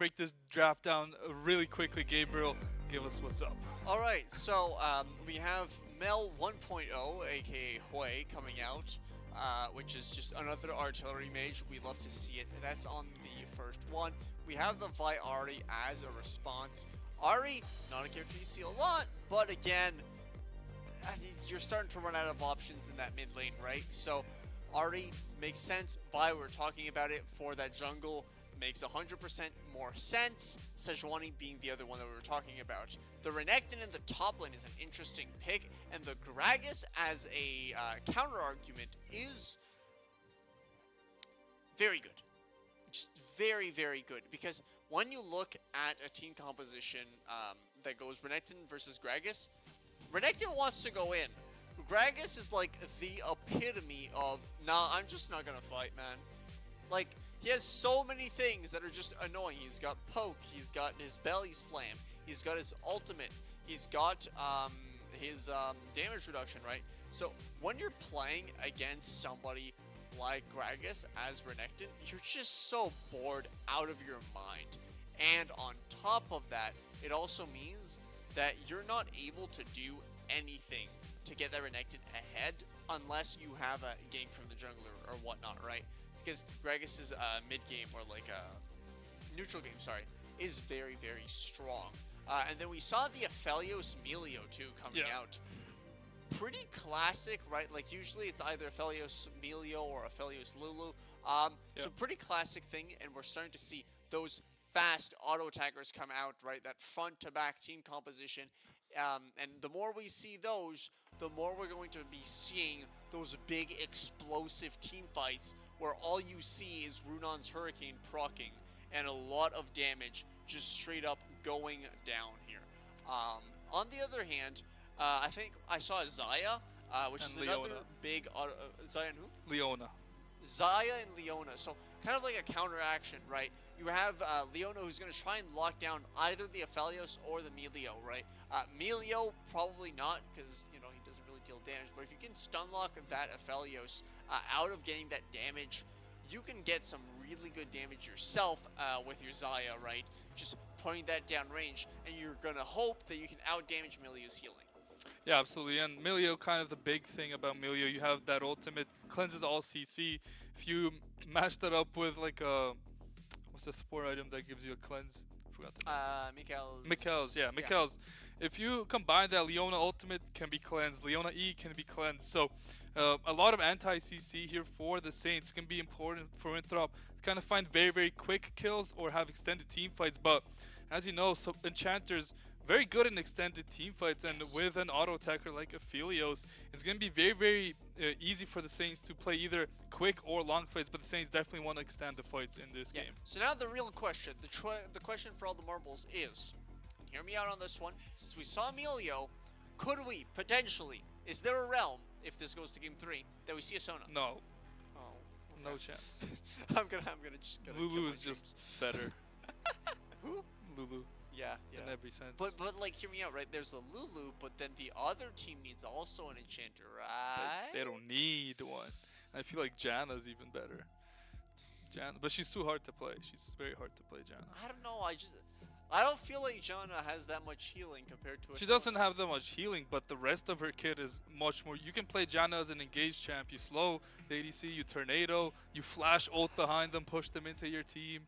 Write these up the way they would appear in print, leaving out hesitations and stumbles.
break this draft down really quickly. Gabriel, give us what's up. All right, so we have Mel 1.0, aka Hui, coming out, which is just another artillery mage. We love to see it. That's on the first one. We have the Vi Ari as a response. Ari, not a character you see a lot, but again, you're starting to run out of options in that mid lane, right? So Ari makes sense. Vi, we're talking about it for that jungle, makes 100% more sense. Sejuani being the other one that we were talking about. The Renekton in the top lane is an interesting pick, and the Gragas as a counter argument is very good. Just very, very good. Because when you look at a team composition that goes Renekton versus Gragas, Renekton wants to go in. Gragas is like the epitome of, nah, I'm just not gonna fight, man. Like, he has so many things that are just annoying. He's got poke, he's got his belly slam, he's got his ultimate, he's got his damage reduction, right? So when you're playing against somebody like Gragas as Renekton, you're just so bored out of your mind. And on top of that, it also means that you're not able to do anything to get that Renekton ahead unless you have a gank from the jungler or whatnot, right? Because Gragas' mid game, or like neutral game, sorry, is very, very strong. And then we saw the Aphelios Melio too coming out. Pretty classic, right? Like usually it's either Aphelios Melio or Aphelios Lulu. So pretty classic thing, and we're starting to see those fast auto attackers come out, right? That front to back team composition. And the more we see those, the more we're going to be seeing those big explosive team fights where all you see is Runon's Hurricane proccing and a lot of damage just straight up going down here. On the other hand, I think I saw Xayah, which And is Leona. another big auto. Xayah and who? Leona. Xayah and Leona. So kind of like a counteraction, right? You have Leona who's going to try and lock down either the Aphelios or the Melio, right? Melio probably not, because you know he doesn't really deal damage. But if you can stun lock that Aphelios out of getting that damage, you can get some really good damage yourself with your Xayah, right? Just putting that down range, and you're gonna hope that you can out damage Melio's healing. Yeah, absolutely. And Milio, kind of the big thing about Milio, you have that ultimate cleanses all CC. If you match that up with like a, what's the support item that gives you a cleanse? I forgot the name. Mikkel's, yeah, Mikkel's. If you combine that, Leona ultimate can be cleansed, Leona E can be cleansed. So a lot of anti-CC here for the Saints can be important for Winthrop to kind of find very, very quick kills or have extended team fights. But as you know, so Enchanters very good in extended team fights, and with an auto attacker like Aphelios, it's going to be very, very easy for the Saints to play either quick or long fights, but the Saints definitely want to extend the fights in this game. So now the real question, the question for all the marbles is, and hear me out on this one, since we saw Melio, could we potentially, is there a realm, if this goes to game 3, that we see a Sona? No, Oh, okay. no chance. I'm gonna just Lulu is just better. Who? Lulu. Yeah. In every sense. But like, hear me out, right? There's a Lulu, but then the other team needs also an enchanter, right? They don't need one. I feel like Janna's even better. Janna, but she's too hard to play. She's very hard to play, Janna. I don't know. I don't feel like Janna has that much healing compared to. She doesn't have that much healing, but the rest of her kit is much more. You can play Janna as an engaged champ. You slow the ADC, you tornado, you flash ult behind them, push them into your team.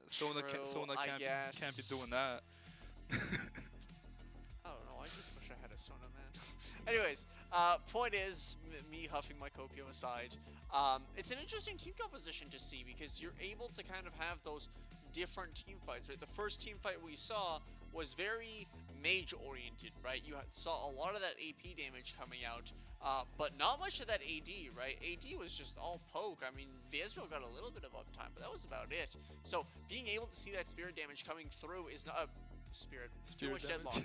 Sona can't be doing that. I don't know. I just wish I had a Sona, man. Anyways, point is, me huffing my copium aside, it's an interesting team composition to see because you're able to kind of have those different team fights, right? The first team fight we saw was very mage-oriented, right? You saw a lot of that AP damage coming out, but not much of that AD, right? AD was just all poke. I mean, the Ezreal got a little bit of uptime, but that was about it. So being able to see that spirit damage coming through is not... Spirit too much deadlock.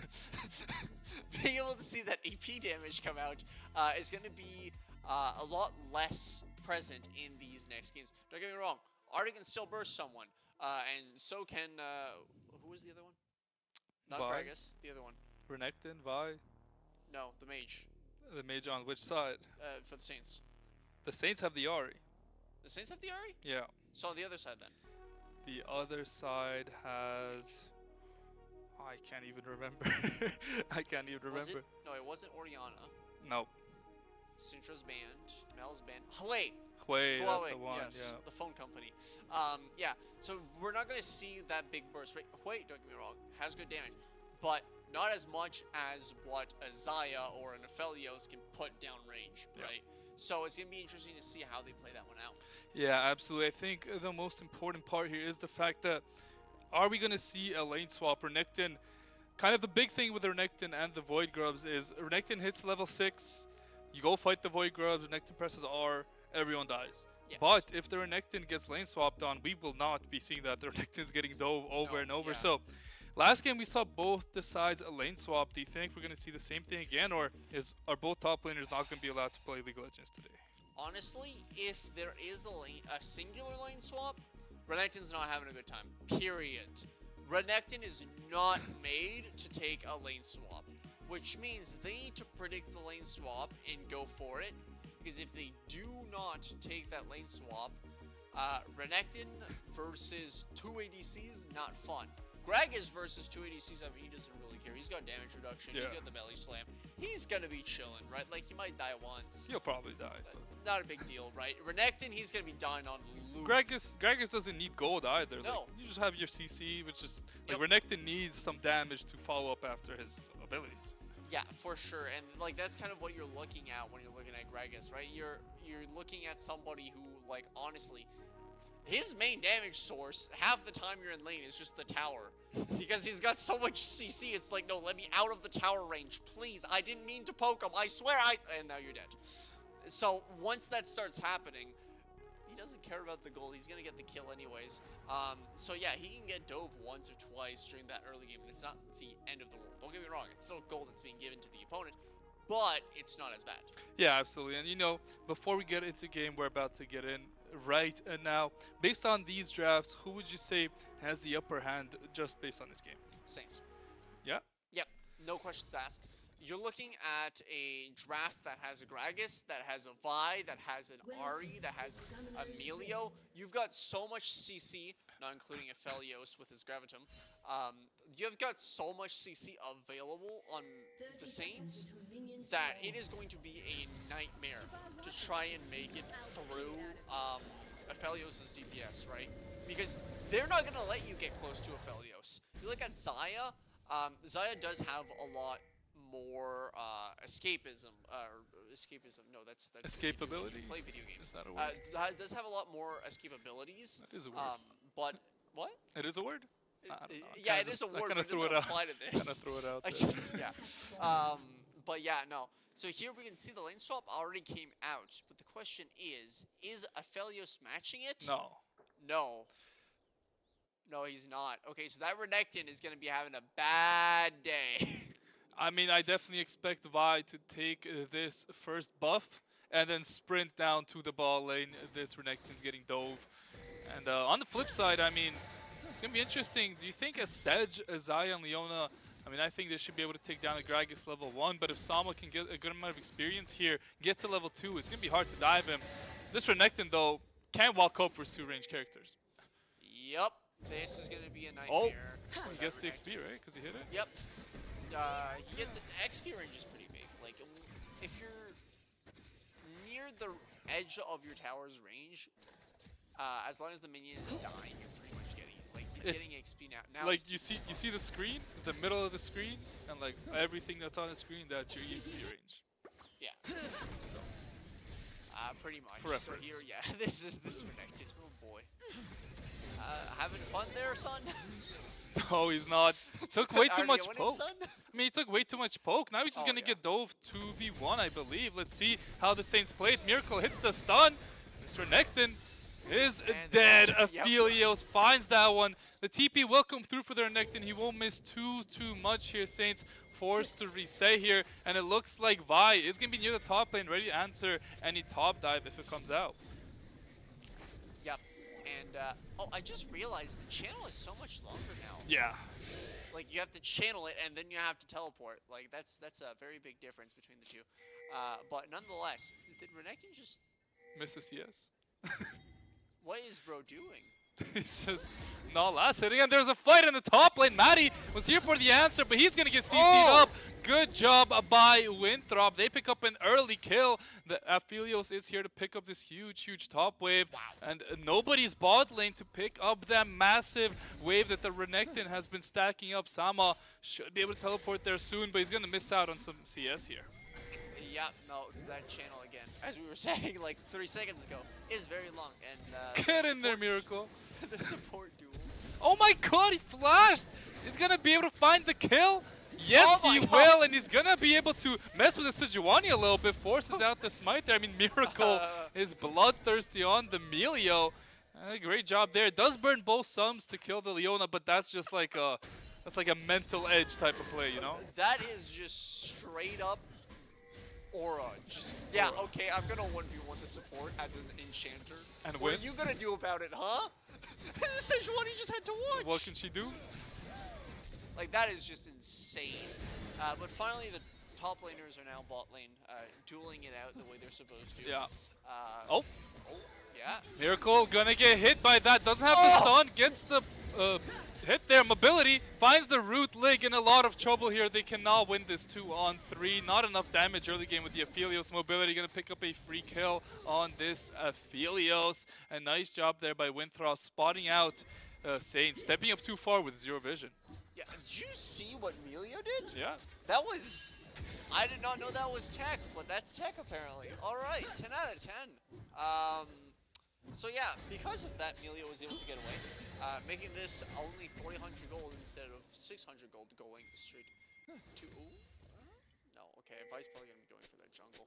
Being able to see that AP damage come out is going to be a lot less present in these next games. Don't get me wrong, Arda can still burst someone, and so can who was the other one? Not Vi? Gragas, the other one. Renekton, Vi, No, the mage. the mage on which side? For the Saints. The Saints have the Ahri. The Saints have the Ahri? Yeah. So on the other side then. The other side has. Oh, I can't even remember. I can't even Was remember. it? No, it wasn't Oriana. No. Sintra's band. Mel's band. Wait. Huawei, that's Huawei, the one. yes, Yeah. the phone company. Yeah, so we're not going to see that big burst, right? Wait, don't get me wrong, has good damage, but not as much as what a Zaya or an Aphelios can put down range, Yeah. right? So it's going to be interesting to see how they play that one out. Yeah, absolutely. I think the most important part here is the fact that are we going to see a lane swap? Renekton, kind of the big thing with Renekton and the Void Grubs is Renekton hits level 6, you go fight the Void Grubs, Renekton presses R, everyone dies. Yes. But if the Renekton gets lane swapped on, we will not be seeing that. The Renekton's getting dove over No, and over. yeah. So, last game we saw both the sides a lane swap. Do you think we're going to see the same thing again, or are both top laners not going to be allowed to play League of Legends today? Honestly, if there is a singular lane swap, Renekton's not having a good time. Period. Renekton is not made to take a lane swap, which means they need to predict the lane swap and go for it. Because if they do not take that lane swap, Renekton versus 2 ADCs, not fun. Gragas versus 2 ADCs, I mean, he doesn't really care. He's got damage reduction, Yeah. he's got the belly slam. He's gonna be chilling, right? Like, he might die once. He'll probably die. Not a big deal, right? Renekton, he's gonna be dying on loop. Gragas doesn't need gold either. No. Like, you just have your CC, which is like Yep. Renekton needs some damage to follow up after his abilities. Yeah, for sure, and like that's kind of what you're looking at when you're looking at Gragas, right? You're looking at somebody who, like, honestly, his main damage source half the time you're in lane is just the tower, because he's got so much CC. It's like, no, let me out of the tower range, please. I didn't mean to poke him. I swear and now you're dead. So once that starts happening, he doesn't care about the gold. He's gonna get the kill anyways. So yeah, he can get dove once or twice during that early game, and it's not the end of the world. Don't get me wrong, it's still gold that's being given to the opponent, but it's not as bad. Yeah, absolutely. And you know, before we get into game, we're about to get in right now. Based on these drafts, who would you say has the upper hand just based on this game? Saints. Yeah. Yep, no questions asked. You're looking at a draft that has a Gragas, that has a Vi, that has an Ari, that has Emilio. You've got so much CC, not including Aphelios with his Gravitum. You've got so much CC available on the Saints that it is going to be a nightmare to try and make it through Aphelios' DPS, right? Because they're not going to let you get close to Aphelios. You look at Xayah, Xayah does have a lot more escapism. No, that's Escapability? Play video games. Is that a word? Does have a lot more escapabilities. That is a word. But what? It is a word? I don't know. Yeah, Kinda it is just- a I word, kinda but it threw doesn't it out. apply to Kind this. of threw it out I there. just yeah. But yeah, no. So here we can see the lane swap already came out, but the question is Aphelios matching it? No. No. No, he's not. Okay, so that Renekton is going to be having a bad day. I mean, I definitely expect Vi to take this first buff and then sprint down to the ball lane. This Renekton's getting dove. And on the flip side, I mean, it's going to be interesting. Do you think a Sedge, a Xayah, and Leona, I mean, I think they should be able to take down a Gragas level 1, but if Sama can get a good amount of experience here, get to level 2, it's going to be hard to dive him. This Renekton, though, can't walk up with 2 ranged characters. Yep, this is going to be a Oh, nightmare. he gets the XP, right? Because he hit it? Yep. He gets an XP range is pretty big. Like, if you're near the edge of your tower's range, as long as the minion is dying, you're pretty much getting it. Like, he's getting XP now. Like, you see the screen, the middle of the screen, and like everything that's on the screen, that's your EXP range. Yeah. Pretty much. For so reference. here, yeah, this is Renekton. Oh boy. Having fun there, son? No, he's not. Took way too Are much you winning, poke. son? I mean, he took way too much poke. Now he's just Oh, gonna yeah. get dove 2v1, I believe. Let's see how the Saints play it. Miracle hits the stun. This Renekton is And dead. yep. Aphelios finds that one. The TP will come through for the Renekton. He won't miss too much here. Saints forced to reset here, and it looks like Vi is gonna be near the top lane, ready to answer any top dive if it comes out. Yep. And, oh, I just realized the channel is so much longer now. Yeah. Like, you have to channel it, and then you have to teleport. Like, that's a very big difference between the two. But nonetheless, did Renekton just... Misses yes. What is bro doing? He's just not last hitting. And there's a fight in the top lane. Matty was here for the answer, but he's going to get CC'd Oh! up. Good job by Winthrop. They pick up an early kill. The Aphelios is here to pick up this huge top wave. Wow. And nobody's bot lane to pick up that massive wave that the Renekton has been stacking up. Sama should be able to teleport there soon, but he's going to miss out on some CS here. Yeah, no, because that channel, again, as we were saying like 3 seconds ago, is very long. And Get in there, Miracle. the support duel. Oh my god, he flashed! He's gonna be able to find the kill? Yes, Oh he my God. will, and he's gonna be able to mess with the Sejuani a little bit, forces out the smite there. I mean, Miracle is bloodthirsty on the Melio. Great job there. It does burn both sums to kill the Leona, but that's just like a mental edge type of play, you know? That is just straight up aura. Just, yeah, okay, I'm gonna 1v1 the support as an enchanter. And What win? are you gonna do about it, huh? Sejuani just had to watch. What can she do? Like, that is just insane. But finally, the top laners are now bot lane, dueling it out the way they're supposed to. Yeah. Oh, Oh, yeah. Miracle gonna get hit by that. Doesn't have the stun, gets the hit there. Mobility finds the root leg in a lot of trouble here. They cannot win this 2-on-3. Not enough damage early game with the Aphelios. Mobility gonna pick up a free kill on this Aphelios. A nice job there by Winthrop spotting out Saint, stepping up too far with zero vision. Yeah, did you see what Melio did? Yeah. That was... I did not know that was tech, but that's tech apparently. Alright, 10 out of 10. So yeah, because of that, Melio was able to get away, making this only 300 gold instead of 600 gold going straight to... Ooh. No, okay, Vi's probably going to be going for that jungle.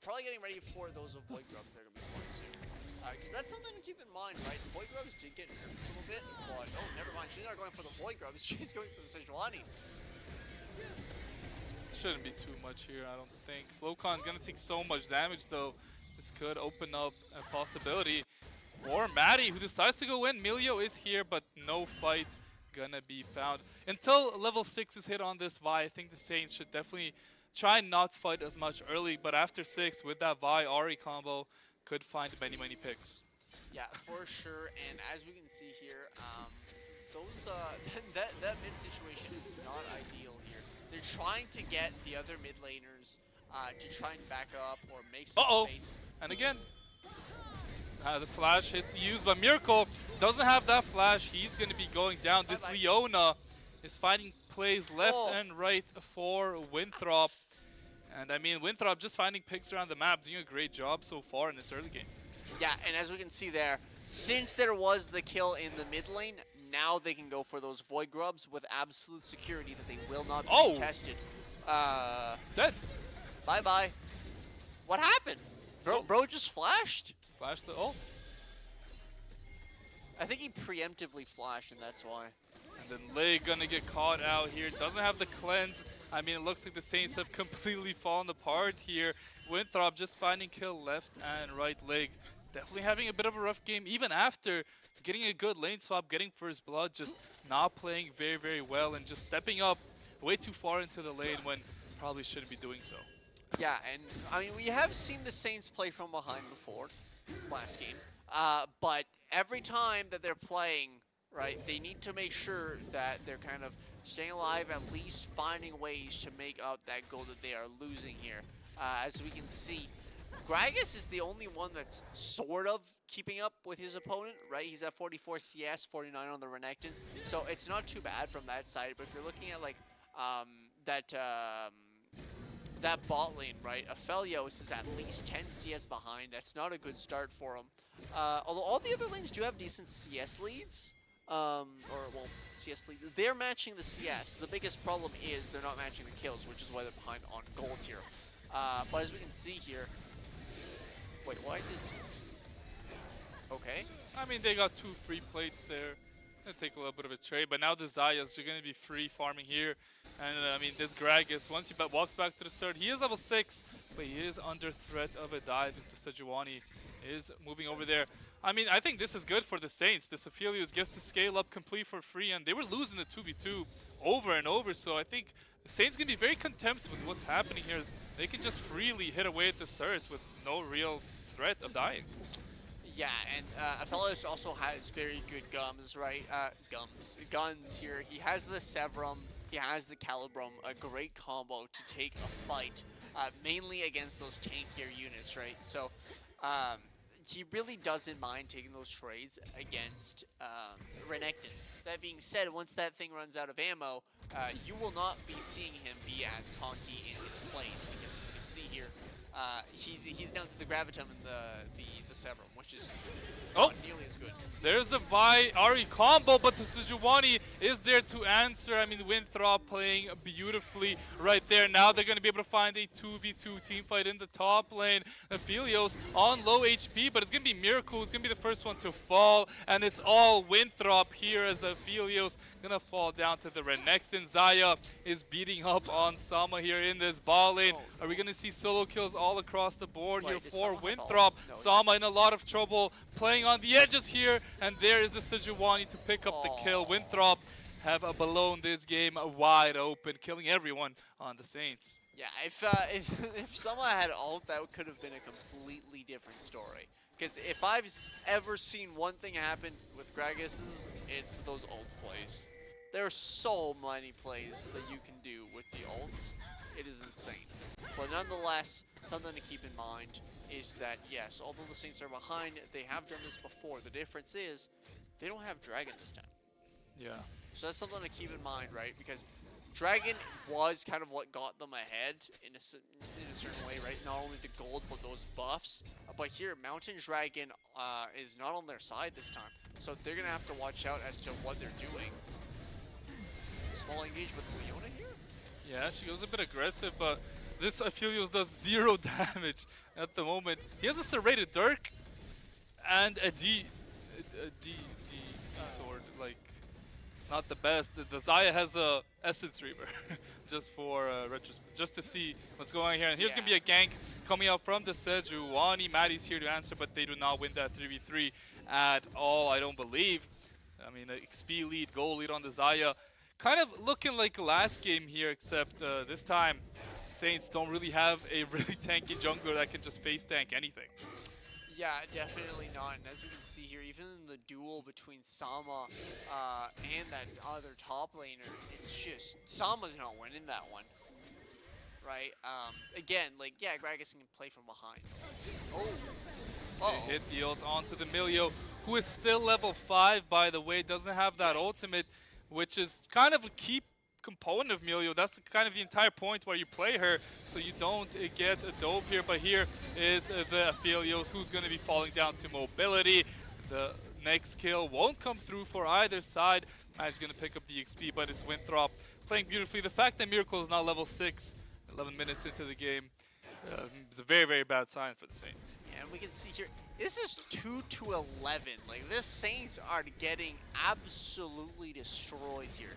Probably getting ready for those Void Grubs that are going to be spawning soon. Because that's something to keep in mind, right? The Void Grubs did get nerfed a little bit, but oh, never mind. She's not going for the Void Grubs. She's going for the Sejuani. Shouldn't be too much here, I don't think. Flocon's gonna take so much damage though. This could open up a possibility. Or Maddie, who decides to go in. Melio is here, but no fight gonna be found. Until level 6 is hit on this Vi, I think the Saints should definitely try and not fight as much early. But after 6, with that Vi Ari combo, could find many picks. Yeah, for sure. And as we can see here, that mid situation is not ideal here. They're trying to get the other mid laners to try and back up or make some space. And again, the flash is used, but Miracle doesn't have that flash. He's going to be going down. This Leona is finding plays left and right for Winthrop. And I mean, Winthrop just finding picks around the map, doing a great job so far in this early game. Yeah, and as we can see there, since there was the kill in the mid lane, now they can go for those Void Grubs with absolute security that they will not be contested. It's dead. Bye-bye. What happened? Bro just flashed? Flash the ult. I think he preemptively flashed, and that's why. And then Leg gonna get caught out here. Doesn't have the cleanse. I mean, it looks like the Saints have completely fallen apart here. Winthrop just finding kill left and right leg. Definitely having a bit of a rough game, even after getting a good lane swap, getting first blood, just not playing very well and just stepping up way too far into the lane when probably shouldn't be doing so. Yeah, and I mean, we have seen the Saints play from behind before, last game. But every time that they're playing, right, they need to make sure that they're kind of staying alive, at least finding ways to make up that goal that they are losing here. As we can see, Gragas is the only one that's sort of keeping up with his opponent, right? He's at 44 CS, 49 on the Renekton, so it's not too bad from that side. But if you're looking at like that bot lane, right? Aphelios is at least 10 CS behind. That's not a good start for him. Although all the other lanes do have decent CS leads. CS leads. They're matching the CS. The biggest problem is they're not matching the kills, which is why they're behind on gold here. But as we can see here... Wait, why is... Okay. I mean, they got 2 free plates there. Gonna take a little bit of a trade, but now the Zayas are gonna be free farming here. And I mean, this Gragas, once he walks back to the start, he is level 6, but he is under threat of a dive into Sejuani. Is moving over there. I mean, I think this is good for the Saints. This Aphelios gets to scale up complete for free, and they were losing the 2v2 over and over, so I think the Saints can be very content with what's happening here. As they can just freely hit away at this turret with no real threat of dying. Yeah, and Aphelios also has very good gums, right? Guns here. He has the Severum, he has the Calibrum, a great combo to take a fight, mainly against those tankier units, right? So, um, he really doesn't mind taking those trades against Renekton. That being said, once that thing runs out of ammo, you will not be seeing him be as conky in his plays, because as you can see here, he's down to the Gravitum and the Severum, which is Oh, not nearly as good. there's the Vi Ari combo, but the Sejuani is there to answer. I mean, Winthrop playing beautifully right there. Now they're going to be able to find a 2v2 team fight in the top lane. Aphelios on low HP, but it's going to be Miracle who's going to be the first one to fall. And it's all Winthrop here as Aphelios going to fall down to the Renekton. Xayah is beating up on Sama here in this ball lane. Oh, Are we going to see solo kills all across the board Wait, here does for Sama have Winthrop? ult? No, he Sama in a lot of trouble, playing on the edges here, and there is the Sejuani to pick up the kill. Aw. Winthrop have blown this game wide open, killing everyone on the Saints. Yeah, if someone had ult, that could have been a completely different story. Because if I've ever seen one thing happen with Gragas's, it's those ult plays. There are so many plays that you can do with the ults. It is insane. But nonetheless, something to keep in mind is that, yes, although the Saints are behind, they have done this before. The difference is they don't have Dragon this time. Yeah. So that's something to keep in mind, right? Because Dragon was kind of what got them ahead in a certain way, right? Not only the gold, but those buffs. But here, Mountain Dragon is not on their side this time. So they're going to have to watch out as to what they're doing. Small engage with Leona here? Yeah, she goes a bit aggressive, but this Aphelios does 0 damage at the moment. He has a serrated Dirk and a D sword. Like, it's not the best. The Xayah has a Essence Reaver, just for just to see what's going on here. And here's gonna be a gank coming out from the Sejuani. Maddie's here to answer, but they do not win that 3v3 at all, I don't believe. I mean, XP lead, goal lead on the Xayah. Kind of looking like last game here, except this time Saints don't really have a really tanky jungler that can just face tank anything. Yeah, definitely not. And as you can see here, even in the duel between Sama and that other top laner, it's just Sama's not winning that one, right? Again, like, yeah, Gragas can play from behind. Oh, They hit the ult onto the Milio, who is still level 5, by the way, doesn't have that ultimate, which is kind of a key component of Milio. That's kind of the entire point where you play her, so you don't get a dove here. But here is the Aphelios, who's going to be falling down to mobility. The next kill won't come through for either side. Magic's going to pick up the XP, but it's Winthrop playing beautifully. The fact that Miracle is now level 6, 11 minutes into the game, is a very, very bad sign for the Saints. and we can see here, this is 2-11. Like, this Saints are getting absolutely destroyed here.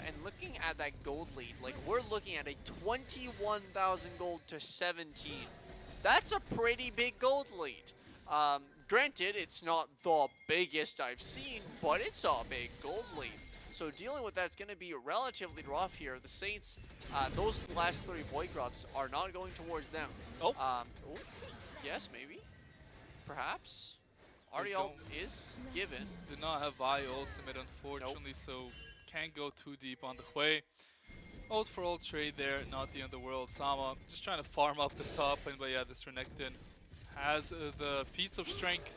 And looking at that gold lead, like, we're looking at a 21,000 gold to 17. That's a pretty big gold lead. Granted, it's not the biggest I've seen, but it's a big gold lead. So dealing with that's going to be relatively rough here. The Saints, those last 3 Void Grubs are not going towards them. Oh. Yes, maybe. Perhaps. Ariel is given. Did not have Vi ultimate, unfortunately, so can't go too deep on the Hui. Ult for ult trade there, not the end of the world. Sama just trying to farm up this top lane, but yeah, this Renekton has the Feats of Strength,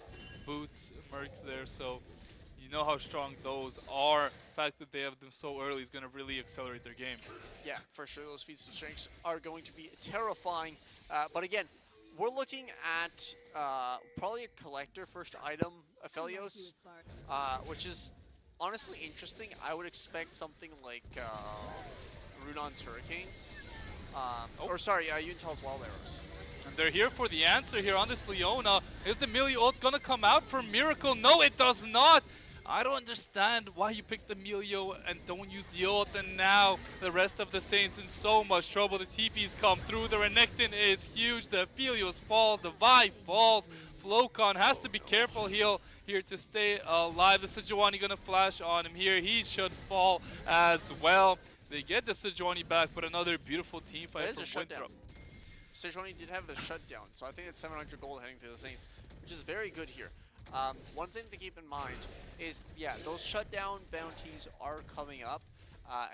boots, mercs there, so you know how strong those are. The fact that they have them so early is going to really accelerate their game. Yeah, for sure, those Feats of Strength are going to be terrifying. But again, we're looking at probably a collector first item, Aphelios, which is honestly interesting. I would expect something like Runon's Hurricane. Or sorry, Yuntal's Wild Arrows. And they're here for the answer here on this Leona. Is the Millie ult gonna come out for Miracle? No, it does not! I don't understand why you picked the Milio and don't use the ult, and now the rest of the Saints in so much trouble. The TPs come through, the Renekton is huge, the Aphelios falls, the Vi falls. Flocon has to be careful here to stay alive. The Sejuani gonna flash on him here. He should fall as well. They get the Sejuani back, but another beautiful team fight from Winthrop. Sejuani did have the shutdown, so I think it's 700 gold heading to the Saints. which is very good here. One thing to keep in mind is, yeah, those shutdown bounties are coming up,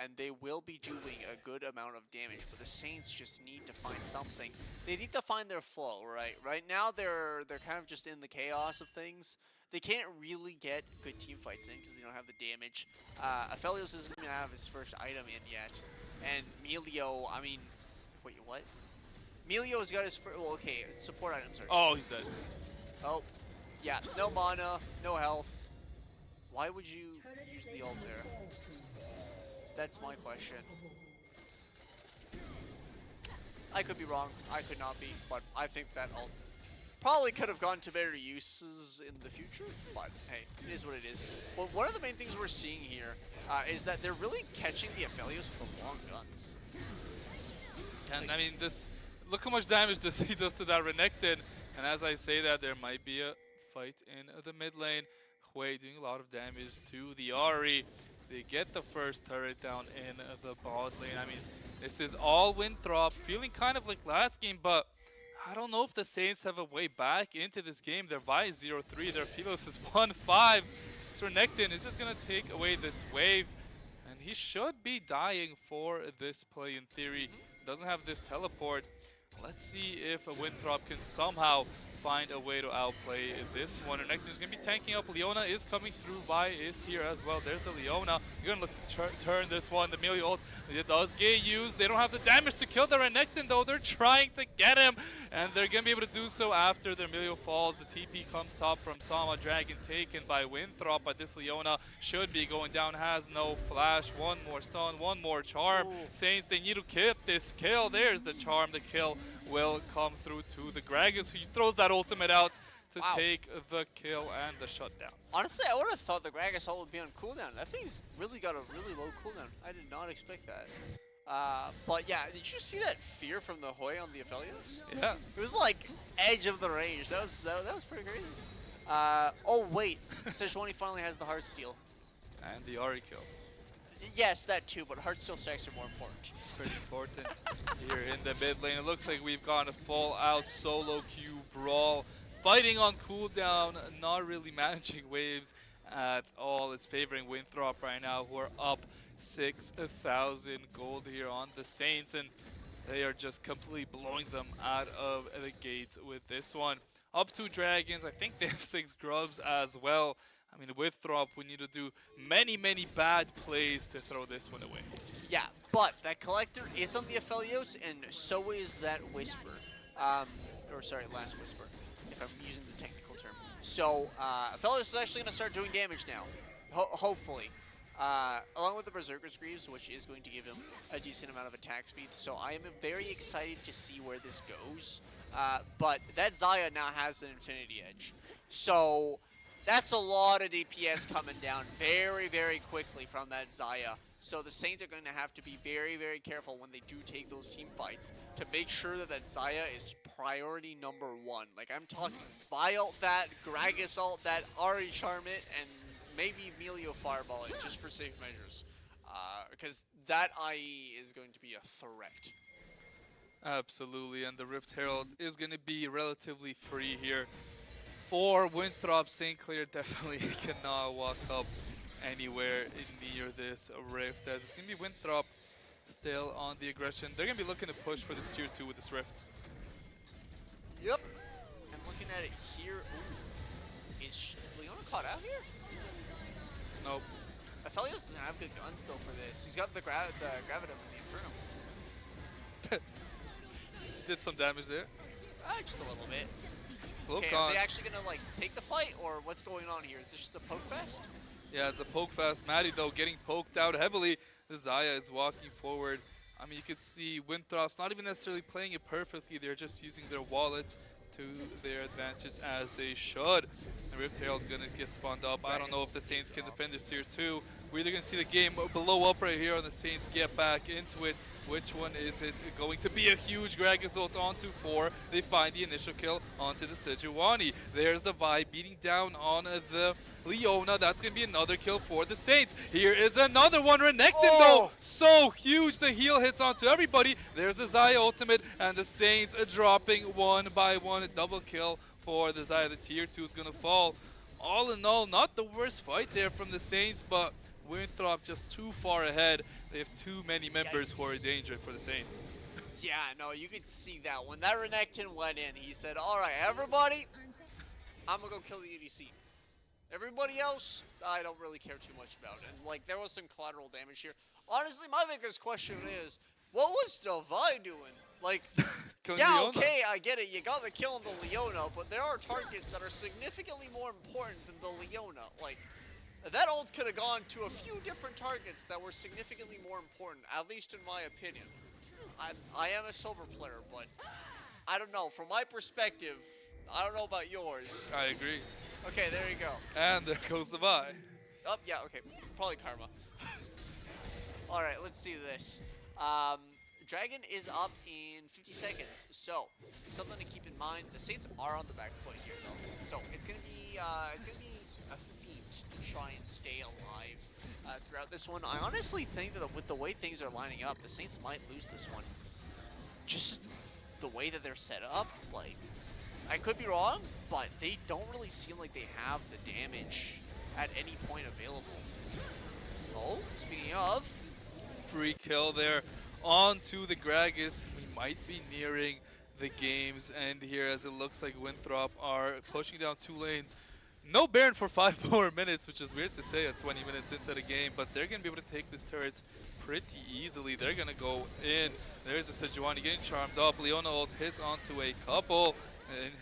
and they will be doing a good amount of damage, but the Saints just need to find something. They need to find their flow, right? Right now, they're kind of just in the chaos of things. They can't really get good team fights in because they don't have the damage. Aphelios doesn't even have his first item in yet, and Melio, I mean, wait, what? Melio's got his first, well, okay, support items are. Oh, he's dead. Oh, yeah, no mana, no health. Why would you use the ult there? That's my question. I could be wrong, I could not be, but I think that ult probably could have gone to better uses in the future, but hey, it is what it is. Well, one of the main things we're seeing here is that they're really catching the Aphelios with the long guns. And I mean, this, look how much damage this he does to that Renekton. And as I say that, there might be a fight in the mid lane. Hui doing a lot of damage to the Ahri. They get the first turret down in the bot lane. I mean, this is all Winthrop, feeling kind of like last game, but I don't know if the Saints have a way back into this game. Their Vi is 0-3, their Philos is 1-5. So Renekton is just gonna take away this wave, and he should be dying for this play in theory. Doesn't have this teleport. Let's see if Winthrop can somehow find a way to outplay this one. Renekton is going to be tanking up. Leona is coming through. Vi is here as well. There's the Leona. You're going to look to turn this one. The Melio ult, it does get used. They don't have the damage to kill the Renekton though. They're trying to get him, and they're going to be able to do so after their Melio falls. The TP comes top from Sama. Dragon taken by Winthrop, but this Leona should be going down. Has no flash. One more stun, one more charm. Ooh. Saints, they need to keep this kill. There's the charm. The kill will come through to the Gragas, who throws that ultimate out to take the kill and the shutdown. Honestly, I would have thought the Gragas ult would be on cooldown. That thing's really got a really low cooldown. I did not expect that. But yeah, did you see that fear from the Hui on the Aphelios? Yeah. It was like edge of the range. That was pretty crazy. Oh wait, Sejuani finally has the Heartsteel. And the Ahri kill. Yes, that too, but Heartsteel stacks are more important. Pretty important here in the mid lane. It looks like we've gone a full out solo queue brawl. Fighting on cooldown, not really managing waves at all. It's favoring Winthrop right now, who are up 6,000 gold here on the Saints, and they are just completely blowing them out of the gate with this one. Up 2 dragons, I think they have 6 grubs as well. I mean, Winthrop, we need to do many, many bad plays to throw this one away. Yeah, but that Collector is on the Aphelios, and so is that Whisper. Or sorry, Last Whisper, if I'm using the technical term. So, Aphelios is actually going to start doing damage now, hopefully. Along with the Berserker's Greaves, which is going to give him a decent amount of attack speed. So I am very excited to see where this goes. But that Xayah now has an Infinity Edge. So that's a lot of DPS coming down very, very quickly from that Xayah. So the Saints are going to have to be very, very careful when they do take those team fights to make sure that that Xayah is priority number 1. Like, I'm talking Vi ult that, Gragas ult that, Ahri charm it, and maybe Melio fireball it just for safe measures. Because that IE is going to be a threat. Absolutely, and the Rift Herald is going to be relatively free here. For Winthrop, St. Clair definitely cannot walk up anywhere near this Rift, as it's going to be Winthrop still on the aggression. They're going to be looking to push for this tier 2 with this Rift. Yep. And looking at it here, ooh, is Leona caught out here? Nope. Aphelios doesn't have good guns though for this. He's got the Gravitum and the Inferno. Did some damage there. Just a little bit. Look Okay, on. are they actually gonna like take the fight, or what's going on here? Is this just a poke fest? Yeah, it's a poke fast. Maddie, though, getting poked out heavily. The Xayah is walking forward. I mean, you can see Winthrop's not even necessarily playing it perfectly. They're just using their wallets to their advantage, as they should. The Rift Herald's going to get spawned up. I don't know if the Saints can defend this tier 2. We're either going to see the game blow up right here, or the Saints get back into it. Which one is it going to be? A huge Gragas ult onto 4. They find the initial kill onto the Sejuani. There's the Vi beating down on the Leona. That's going to be another kill for the Saints. Here is another one. Renekton, though, so huge. The heal hits onto everybody. There's the Xayah ultimate, and the Saints dropping one by one. A double kill for the Zaya. The tier 2 is going to fall. All in all, not the worst fight there from the Saints, but Winthrop just too far ahead. They have too many members who are a Yikes. danger for the Saints. Yeah, no, you could see that. When that Renekton went in, he said, alright, everybody, I'm gonna go kill the EDC. Everybody else, I don't really care too much about. And, like, there was some collateral damage here. Honestly, my biggest question is, what was Devi doing? Like, Killing yeah, Leona. okay, I get it. You got the kill on the Leona, but there are targets that are significantly more important than the Leona. Like, that ult could have gone to a few different targets that were significantly more important, at least in my opinion. I am a silver player, but I don't know. From my perspective, I don't know about yours. I agree. Okay, there you go. And there goes the buy. Oh, yeah, okay. Probably karma. Alright, let's see this. Dragon is up in 50 seconds, so something to keep in mind. The Saints are on the back foot here, though. So it's gonna be a feat to try and stay alive throughout this one. I honestly think that with the way things are lining up, the Saints might lose this one. Just the way that they're set up, like, I could be wrong, but they don't really seem like they have the damage at any point available. Oh, speaking of, Free kill there onto the Gragas. We might be nearing the game's end here, as it looks like Winthrop are pushing down 2 lanes. No Baron for 5 more minutes, which is weird to say at 20 minutes into the game, but they're going to be able to take this turret pretty easily. They're going to go in. There's the Sejuani getting charmed up. Leona ult hits onto a couple.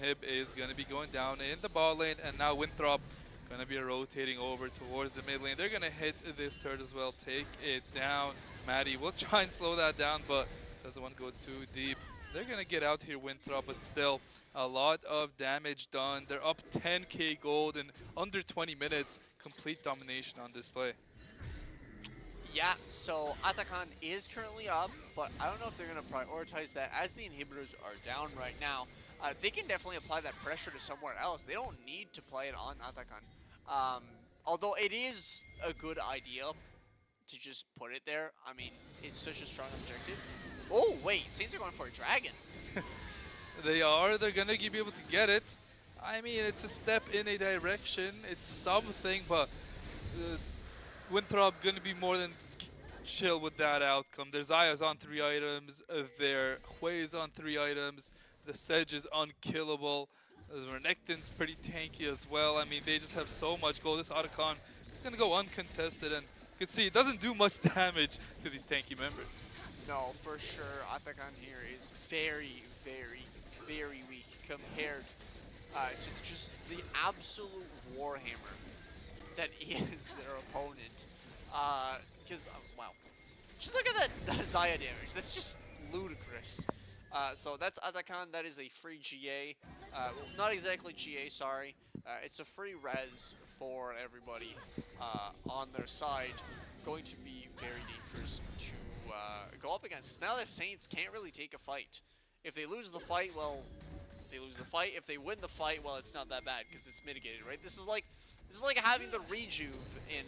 Inhib is going to be going down in the bot lane, and now Winthrop going to be rotating over towards the mid lane. They're going to hit this turret as well, take it down. Maddie will try and slow that down, but doesn't want to go too deep. They're going to get out here, Winthrop, but still a lot of damage done. They're up 10k gold in under 20 minutes. Complete domination on display. yeah, so Atakan is currently up, but I don't know if they're going to prioritize that as the inhibitors are down right now. They can definitely apply that pressure to somewhere else. They don't need to play it on Atakan. Although it is a good idea to just put it there. I mean, it's such a strong objective. Oh, wait, Saints are going for a dragon. They are. They're going to be able to get it. I mean, it's a step in a direction. It's something, but Winthrop going to be more than chill with that outcome. Their Zaya's on 3 items. Their Hui is on 3 items. The Sedge is unkillable. The Renekton's pretty tanky as well. I mean, they just have so much gold. This Otacon is going to go uncontested, and you can see it doesn't do much damage to these tanky members. No, for sure, Atakan here is very, very, very weak compared to just the absolute warhammer that is their opponent. Because, wow. Just look at that Zaya damage. That's just ludicrous. So that's Atakan. That is a free GA. Well, not exactly GA, sorry. It's a free res for everybody on their side. Going to be very dangerous to go up against. Because now the Saints can't really take a fight. If they lose the fight, well, they lose the fight. If they win the fight, well, it's not that bad because it's mitigated, right? This is like having the rejuve in.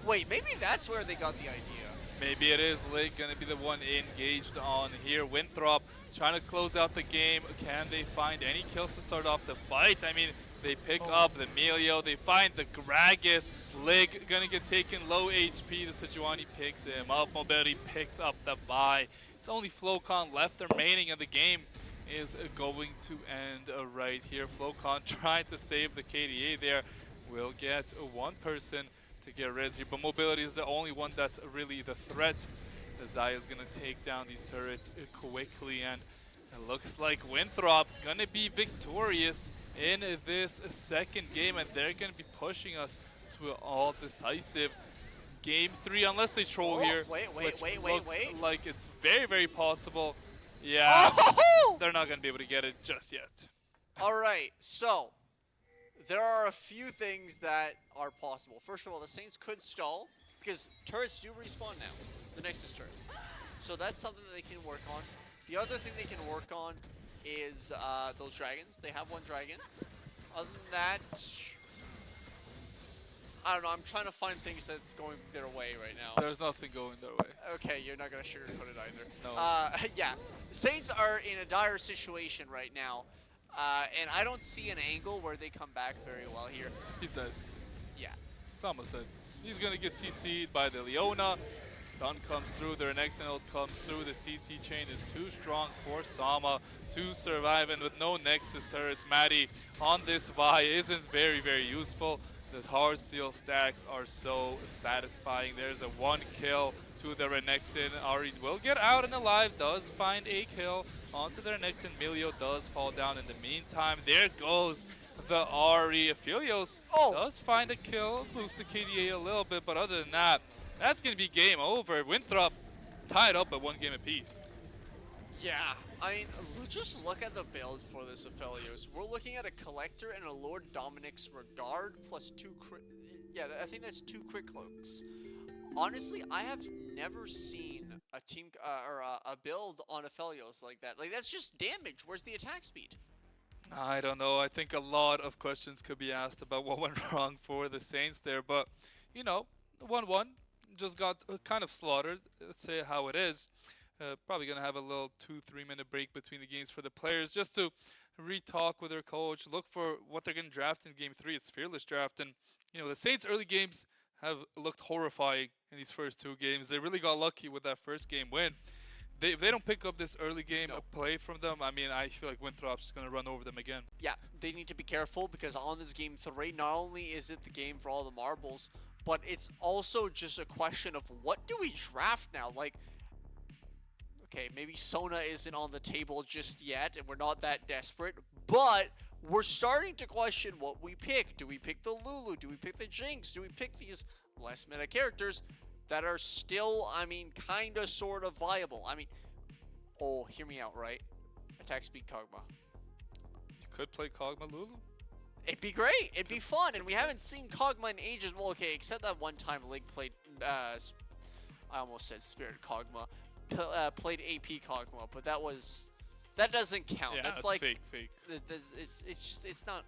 Wait, maybe that's where they got the idea. Maybe it is Lig going to be the one engaged on here. Winthrop trying to close out the game. Can they find any kills to start off the fight? I mean, they pick up the Melio. They find the Gragas. Lig going to get taken low HP. The Sejuani picks him up. Mobility picks up the buy. It's only Flocon left remaining, and the game is going to end right here. Flocon trying to save the KDA there. Will get one person to get res here, but Mobility is the only one that's really the threat. The Zaya is going to take down these turrets quickly, and it looks like Winthrop going to be victorious in this second game, and they're going to be pushing us to an all-decisive Game 3, unless they troll here. Wait, which looks like it's very, very possible. Yeah, Oh! they're not going to be able to get it just yet. Alright, so there are a few things that are possible. First of all, the Saints could stall, because turrets do respawn now, the Nexus turrets. So that's something that they can work on. The other thing they can work on is those dragons. They have one dragon. Other than that, I don't know, I'm trying to find things that's going their way right now. There's nothing going their way. Okay, you're not going to sugarcoat it either. No. Yeah, Saints are in a dire situation right now. And I don't see an angle where they come back very well here. He's dead. Yeah. Sama's dead. He's gonna get CC'd by the Leona. Stun comes through, the Renekton comes through, the CC chain is too strong for Sama to survive, and with no Nexus turrets, Maddie on this Vi isn't very useful. The hard steel stacks are so satisfying. There's a 1 kill to the Renekton. Ari will get out and alive, does find a kill onto the Renekton. Milio does fall down in the meantime. There goes the Ari. Aphelios does find a kill, boost the KDA a little bit, but other than that, that's going to be game over. Winthrop tied up at 1 game apiece. Yeah, I mean, just look at the build for this Aphelios. We're looking at a Collector and a Lord Dominic's Regard plus 2 crit. Yeah, I think that's 2 crit cloaks. Honestly, I have never seen a team or a build on Aphelios like that. Like, that's just damage. Where's the attack speed? I don't know. I think a lot of questions could be asked about what went wrong for the Saints there, but you know, 1-1 just got kind of slaughtered. Let's say how it is. Probably gonna have a little 2-3 minute break between the games for the players just to re-talk with their coach, look for what they're gonna draft in game 3. It's fearless draft, and you know the Saints early games have looked horrifying in these first 2 games. They really got lucky with that first game win. If they don't pick up this early game play from them, I mean, I feel like Winthrop's just going to run over them again. Yeah, they need to be careful because on this game 3, not only is it the game for all the marbles, but it's also just a question of what do we draft now? Like, okay, maybe Sona isn't on the table just yet, and we're not that desperate, but we're starting to question what we pick. Do we pick the Lulu? Do we pick the Jinx? Do we pick these less meta characters that are still, I mean, kind of, sort of viable? I mean, oh, hear me out, right? Attack speed Kog'Maw. You could play Kog'Maw Lulu. It'd be great. It'd be fun, and we haven't seen Kog'Maw in ages. Well, okay, except that one time Lig played, I almost said Spirit Kog'Maw, played AP Kog'Maw, but that doesn't count. Yeah, that's like fake. It's not.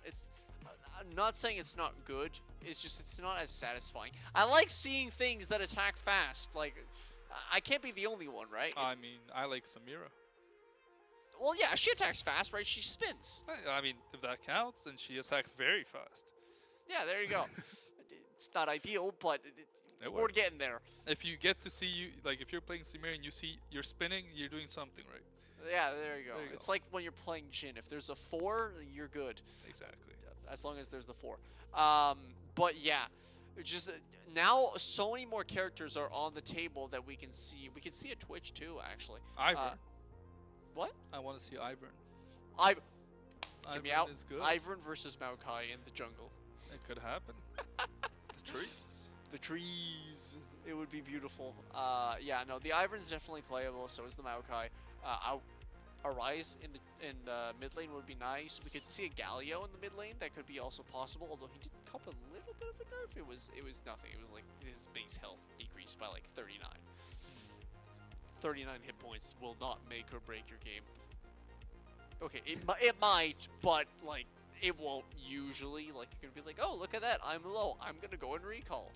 I'm not saying it's not good. It's just it's not as satisfying. I like seeing things that attack fast. Like, I can't be the only one, right? I mean, I like Samira. Well, yeah, she attacks fast, right? She spins. I mean, if that counts, then she attacks very fast. Yeah, there you go. It's not ideal, but we're getting there. If you get to see if you're playing Samira and you see you're spinning, you're doing something right. Yeah, there you go. It's like when you're playing Jhin. If there's a 4, you're good. Exactly. As long as there's the 4. But yeah, just now so many more characters are on the table that we can see. We can see a Twitch too, actually. Ivern. What? I want to see Ivern. Hear me out. Is good. Ivern versus Maokai in the jungle. It could happen. The trees. The trees. It would be beautiful. Yeah, no, the Ivern's definitely playable. So is the Maokai. Arise in the mid lane would be nice. We could see a Galio in the mid lane. That could be also possible. Although he did cop a little bit of a nerf. It was nothing. It was like his base health decreased by like 39. 39 hit points will not make or break your game. Okay, it might, but like it won't usually. Like you're gonna be like, oh look at that, I'm low. I'm gonna go and recall.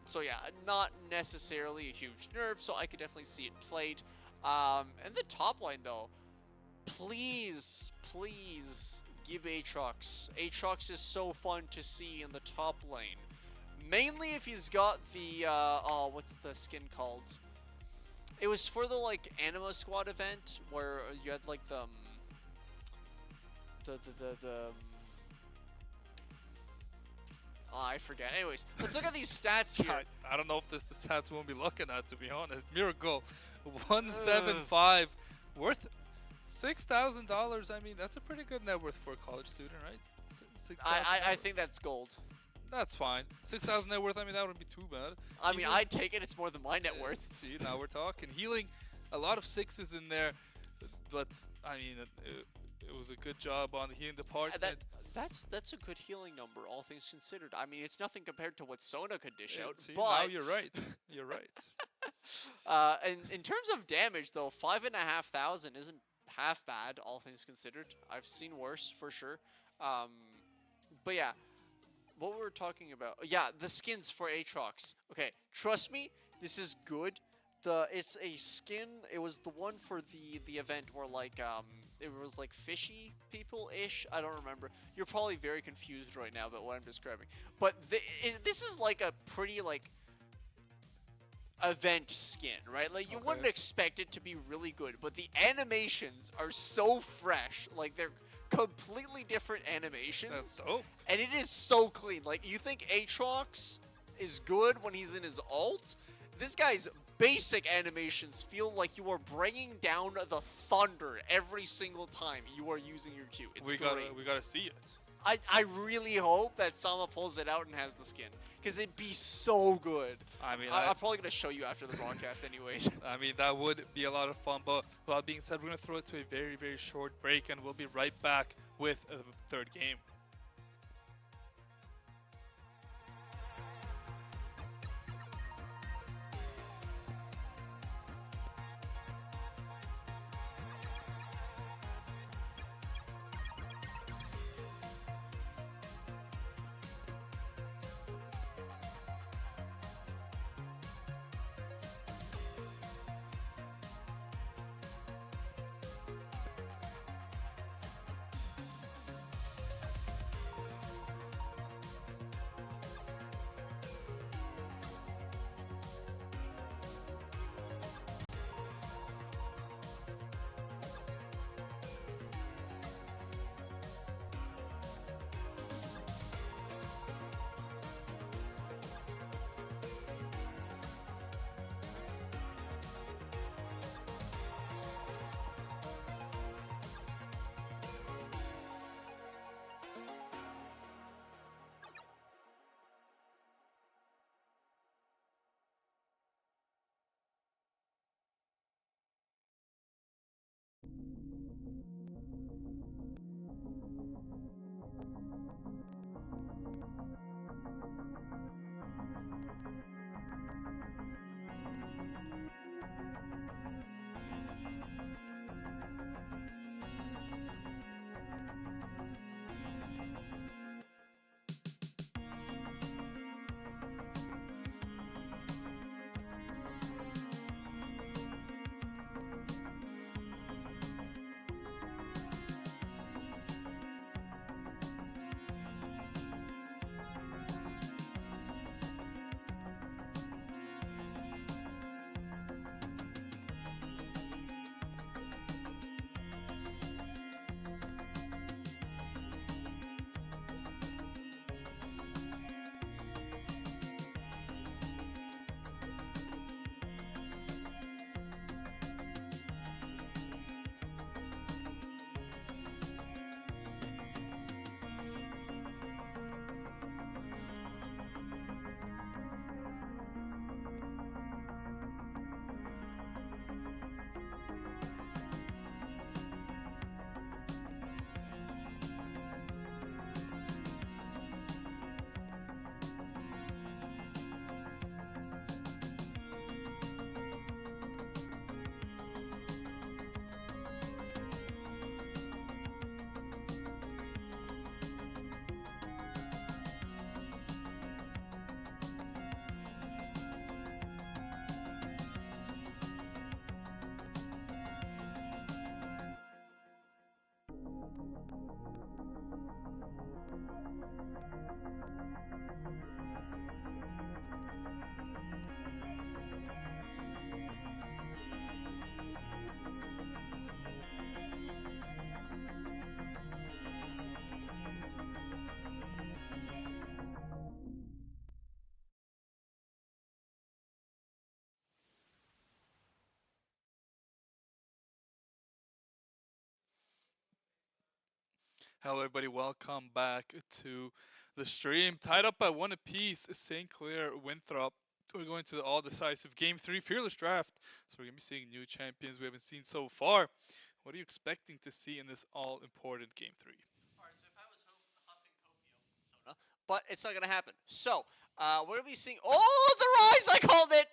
So yeah, not necessarily a huge nerf. So I could definitely see it played. And the top line though, please give Aatrox. Aatrox is so fun to see in the top lane. Mainly if he's got the, oh, what's the skin called? It was for the, like, Anima Squad event, where you had, like, oh, I forget. Anyways, let's look at these stats here. I don't know if this the stats we'll be looking at, to be honest. Miracle, 175, worth $6,000. I mean, that's a pretty good net worth for a college student, right? I think that's gold. That's fine. 6,000 net worth, I mean, that wouldn't be too bad. I mean, I'd take it. It's more than my net worth. See, now we're talking. Healing, a lot of 6s in there, but, I mean, it was a good job on the healing department. That's a good healing number, all things considered. I mean, it's nothing compared to what Sona could dish out, see, but... now you're right. You're right. And in terms of damage, though, 5,500 isn't half bad, all things considered. I've seen worse, for sure. But yeah, what we were talking about... Yeah, the skins for Aatrox. Okay, trust me, this is good. It's a skin. It was the one for the event where like it was like fishy people ish. I don't remember. You're probably very confused right now about what I'm describing. But this is like a pretty like event skin, right? Like you wouldn't Okay. expect it to be really good, but the animations are so fresh. Like they're completely different That's animations, dope. and it is so clean. Like you think Aatrox is good when he's in his ult? This guy's basic animations feel like you are bringing down the thunder every single time you are using your Q. It's great. We gotta see it. I really hope that Sama pulls it out and has the skin, because it'd be so good. I mean, I'm probably gonna show you after the broadcast, anyways. I mean, that would be a lot of fun. But with that being said, we're gonna throw it to a very, very short break, and we'll be right back with the third game. Hello, everybody. Welcome back to the stream. Tied up at one apiece, St. Clair, Winthrop. We're going to the all-decisive Game 3 Fearless Draft. So we're going to be seeing new champions we haven't seen so far. What are you expecting to see in this all-important Game 3? Alright, so if I was huffing copium soda, but it's not gonna happen. So, we're gonna be seeing. Oh, the rise! I called it.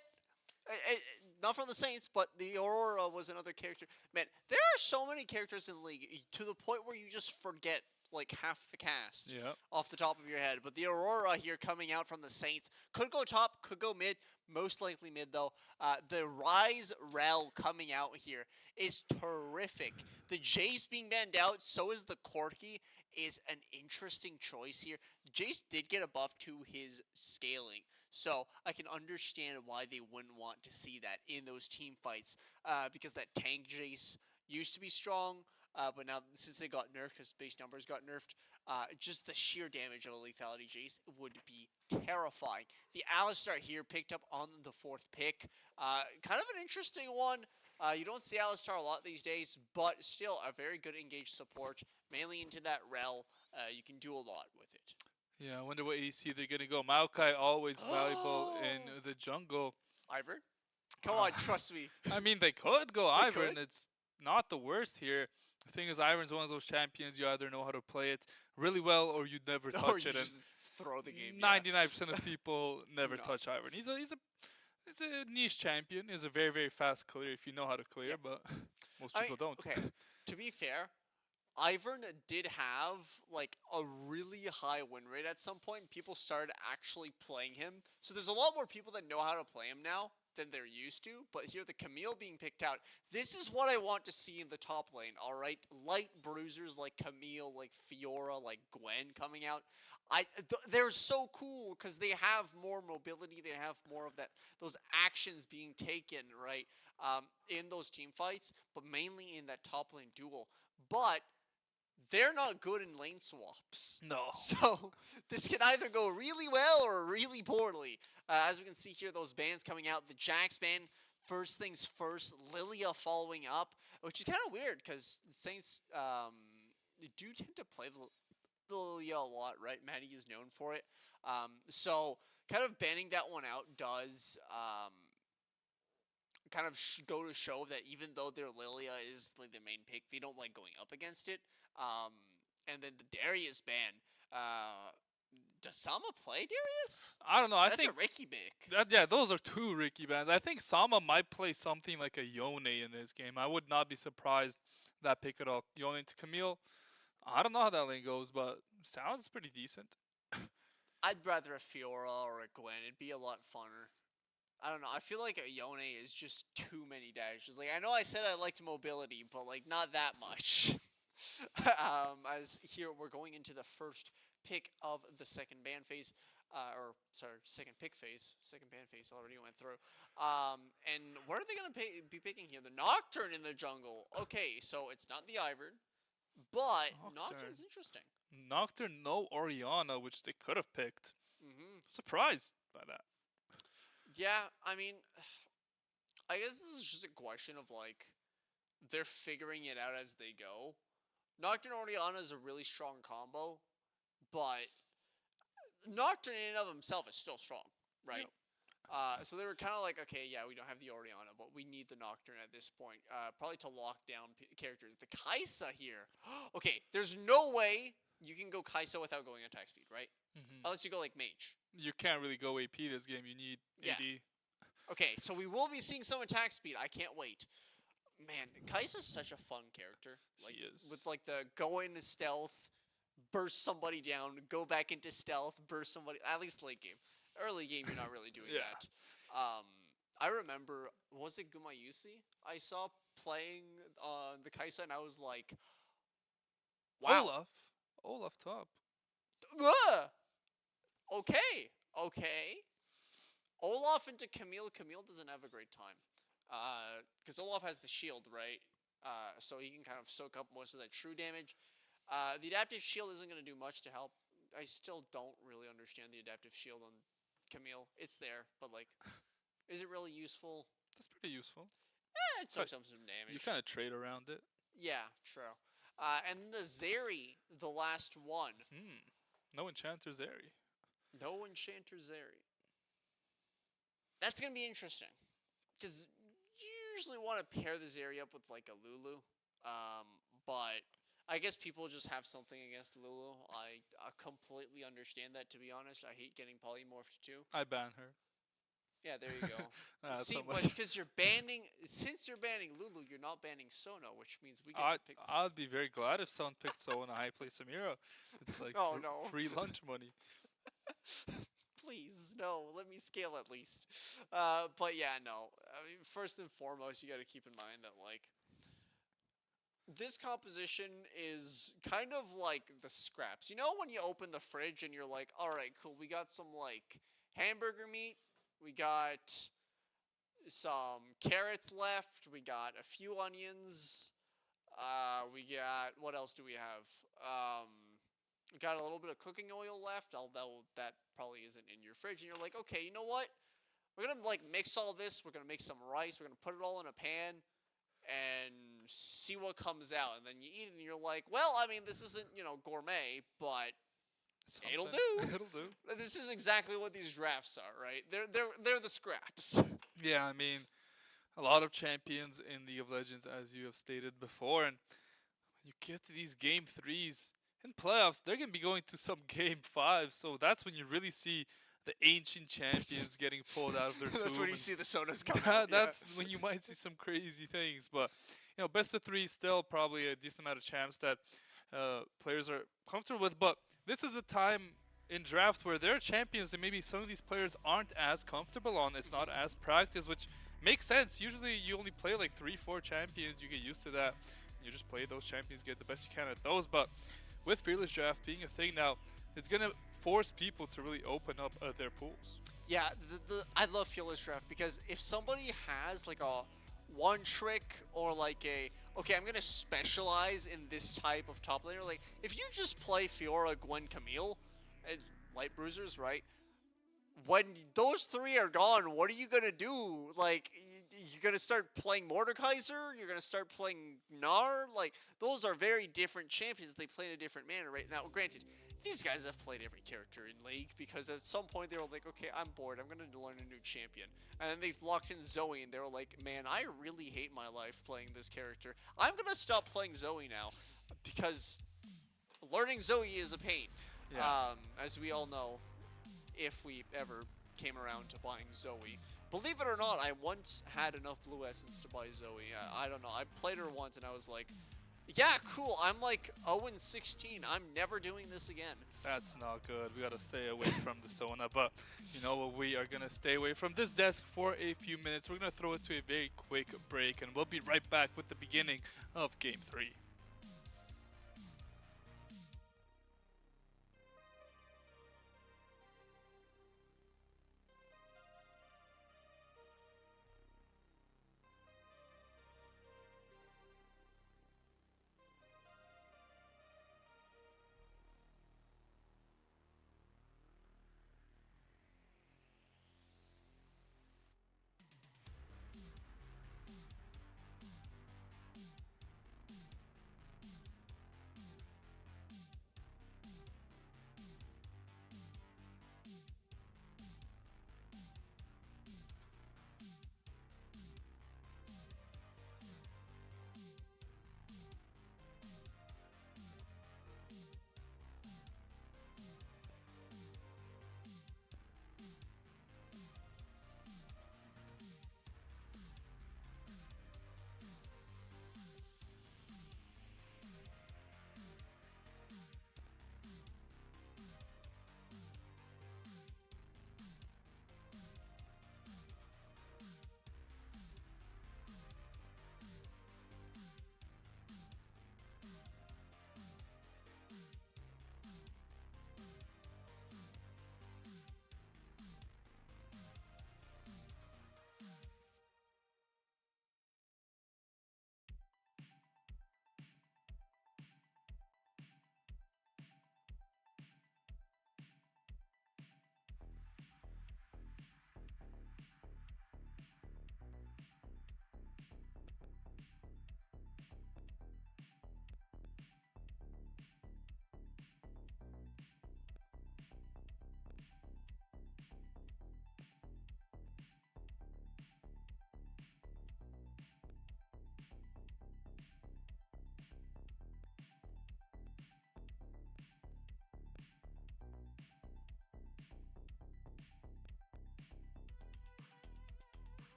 not from the Saints, but the Aurora was another character. Man, there are so many characters in the league to the point where you just forget like half the cast Yeah. off the top of your head. But the Aurora here coming out from the Saints could go top, could go mid, most likely mid though. The Rise Rel coming out here is terrific. The Jace being banned out, so is the Corki, is an interesting choice here. Jace did get a buff to his scaling, so I can understand why they wouldn't want to see that in those team fights, because that tank Jace used to be strong, but now since they got nerfed, because base numbers got nerfed, just the sheer damage of a lethality Jace would be terrifying. The Alistar here picked up on the 4th pick. Kind of an interesting one. You don't see Alistar a lot these days, but still a very good engaged support, mainly into that Rel. You can do a lot with it. Yeah, I wonder what ADC they're gonna go. Maokai always valuable in the jungle. Ivern? Come on, trust me. I mean, they could go They Ivern. could. It's not the worst here. The thing is, Ivern's one of those champions. You either know how to play it really well or you'd never Or touch you it. And just throw the game. Yeah. 99% of people never not. touch Ivern. He's a niche champion. He's a very, very fast clear if you know how to clear, Yeah. but most I people mean, don't. okay, to be fair, Ivern did have like a really high win rate at some point. People started actually playing him, so there's a lot more people that know how to play him now than there used to. But here, the Camille being picked out. This is what I want to see in the top lane. All right, light bruisers like Camille, like Fiora, like Gwen coming out. They're so cool because they have more mobility. They have more of those actions being taken right in those team fights, but mainly in that top lane duel. But they're not good in lane swaps. No. So this can either go really well or really poorly. As we can see here, those bans coming out. The Jax ban, first things first. Lilia following up, which is kind of weird because the Saints do tend to play the Lilia a lot, right? Maddie is known for it. So kind of banning that one out does kind of go to show that even though their Lilia is like the main pick, they don't like going up against it. And then the Darius ban. Does Sama play Darius? I don't know. I That's think a Ricky pick. yeah, those are two Ricky bans. I think Sama might play something like a Yone in this game. I would not be surprised that pick at all. Yone to Camille. I don't know how that lane goes, but sounds pretty decent. I'd rather a Fiora or a Gwen. It'd be a lot funner. I don't know. I feel like a Yone is just too many dashes. Like I know I said I liked mobility, but like not that much. As here we're going into the first pick of the second ban phase, second pick phase. Second ban phase already went through. And what are they gonna be picking here? The Nocturne in the jungle. Okay, so it's not the Ivern, but Nocturne's interesting. Nocturne, no Oriana, which they could have picked. Mm-hmm. Surprised by that. Yeah, I mean, I guess this is just a question of like they're figuring it out as they go. Nocturne Oriana is a really strong combo, but Nocturne in and of himself is still strong, right? Yep. So they were kind of like, okay, yeah, we don't have the Oriana, but we need the Nocturne at this point, probably to lock down characters. The Kaisa here, okay, there's no way you can go Kaisa without going attack speed, right? Mm-hmm. Unless you go like Mage. You can't really go AP this game. You need AD. Okay, so we will be seeing some attack speed. I can't wait. Man, Kaisa's such a fun character. Like, She is. with like the go into stealth, burst somebody down, go back into stealth, burst somebody. At least late game. Early game, you're not really doing Yeah. that. I remember, was it Gumayusi? I saw playing the Kaisa, and I was like, wow. Olaf top. Ugh! Okay. Olaf into Camille. Camille doesn't have a great time. Because Olaf has the shield, right? So he can kind of soak up most of that true damage. The adaptive shield isn't going to do much to help. I still don't really understand the adaptive shield on Camille. It's there, but like, is it really useful? That's pretty useful. It soaks up some damage. You kind of trade around it. Yeah, true. And the Zeri, the last one. No Enchanter Zeri. No Enchanter Zeri. That's going to be interesting. Because you usually want to pair the Zeri up with like a Lulu. But I guess people just have something against Lulu. I completely understand that, to be honest. I hate getting polymorphed too. I ban her. Yeah, there you go. That's See, how but it's much. because you're banning. Since you're banning Lulu, you're not banning Sono, which means we get I to pick. I'd be very glad if someone picked so and I play Samira. It's like Oh no! free lunch money. Please, no. Let me scale at least. But yeah, no. I mean, first and foremost, you got to keep in mind that like this composition is kind of like the scraps. You know when you open the fridge and you're like, all right, cool, we got some like hamburger meat, we got some carrots left, we got a few onions, we got what else do we have? We got a little bit of cooking oil left, although that probably isn't in your fridge. And you're like, okay, you know what? We're gonna like mix all this. We're gonna make some rice. We're gonna put it all in a pan and see what comes out. And then you eat it, and you're like, well, I mean, this isn't gourmet, but it'll Something. do. It'll do. This is exactly what these drafts are, right? They're the scraps. Yeah, I mean, a lot of champions in League of Legends, as you have stated before, and you get to these game threes in playoffs, they're gonna be going to some game five. So that's when you really see the ancient champions getting pulled out of their tomb. That's when you and see the sodas come out. that's when you might see some crazy things. But best of three still probably a decent amount of champs that players are comfortable with. But this is a time in draft where there are champions that maybe some of these players aren't as comfortable on. It's not as practiced, which makes sense. Usually you only play like 3-4 champions. You get used to that. You just play those champions, get the best you can at those. But with Fearless Draft being a thing now, it's going to force people to really open up their pools. Yeah, I love Fearless Draft because if somebody has like a one trick or like okay, I'm gonna specialize in this type of top laner. Like if you just play Fiora, Gwen, Camille, and Light Bruisers, right? When those three are gone, what are you gonna do? Like you're gonna start playing Mordekaiser? You're gonna start playing Gnar? Like those are very different champions. They play in a different manner, right? Now, granted, these guys have played every character in League because at some point they were like, okay, I'm bored. I'm going to learn a new champion. And then they've locked in Zoe and they were like, man, I really hate my life playing this character. I'm going to stop playing Zoe now because learning Zoe is a pain. Yeah. As we all know, if we ever came around to buying Zoe. Believe it or not, I once had enough blue essence to buy Zoe. I don't know. I played her once and I was like, yeah, cool. I'm like 0-16. I'm never doing this again. That's not good. We gotta stay away from the Sona. But you know what? We are gonna stay away from this desk for a few minutes. We're gonna throw it to a very quick break, and we'll be right back with the beginning of Game 3.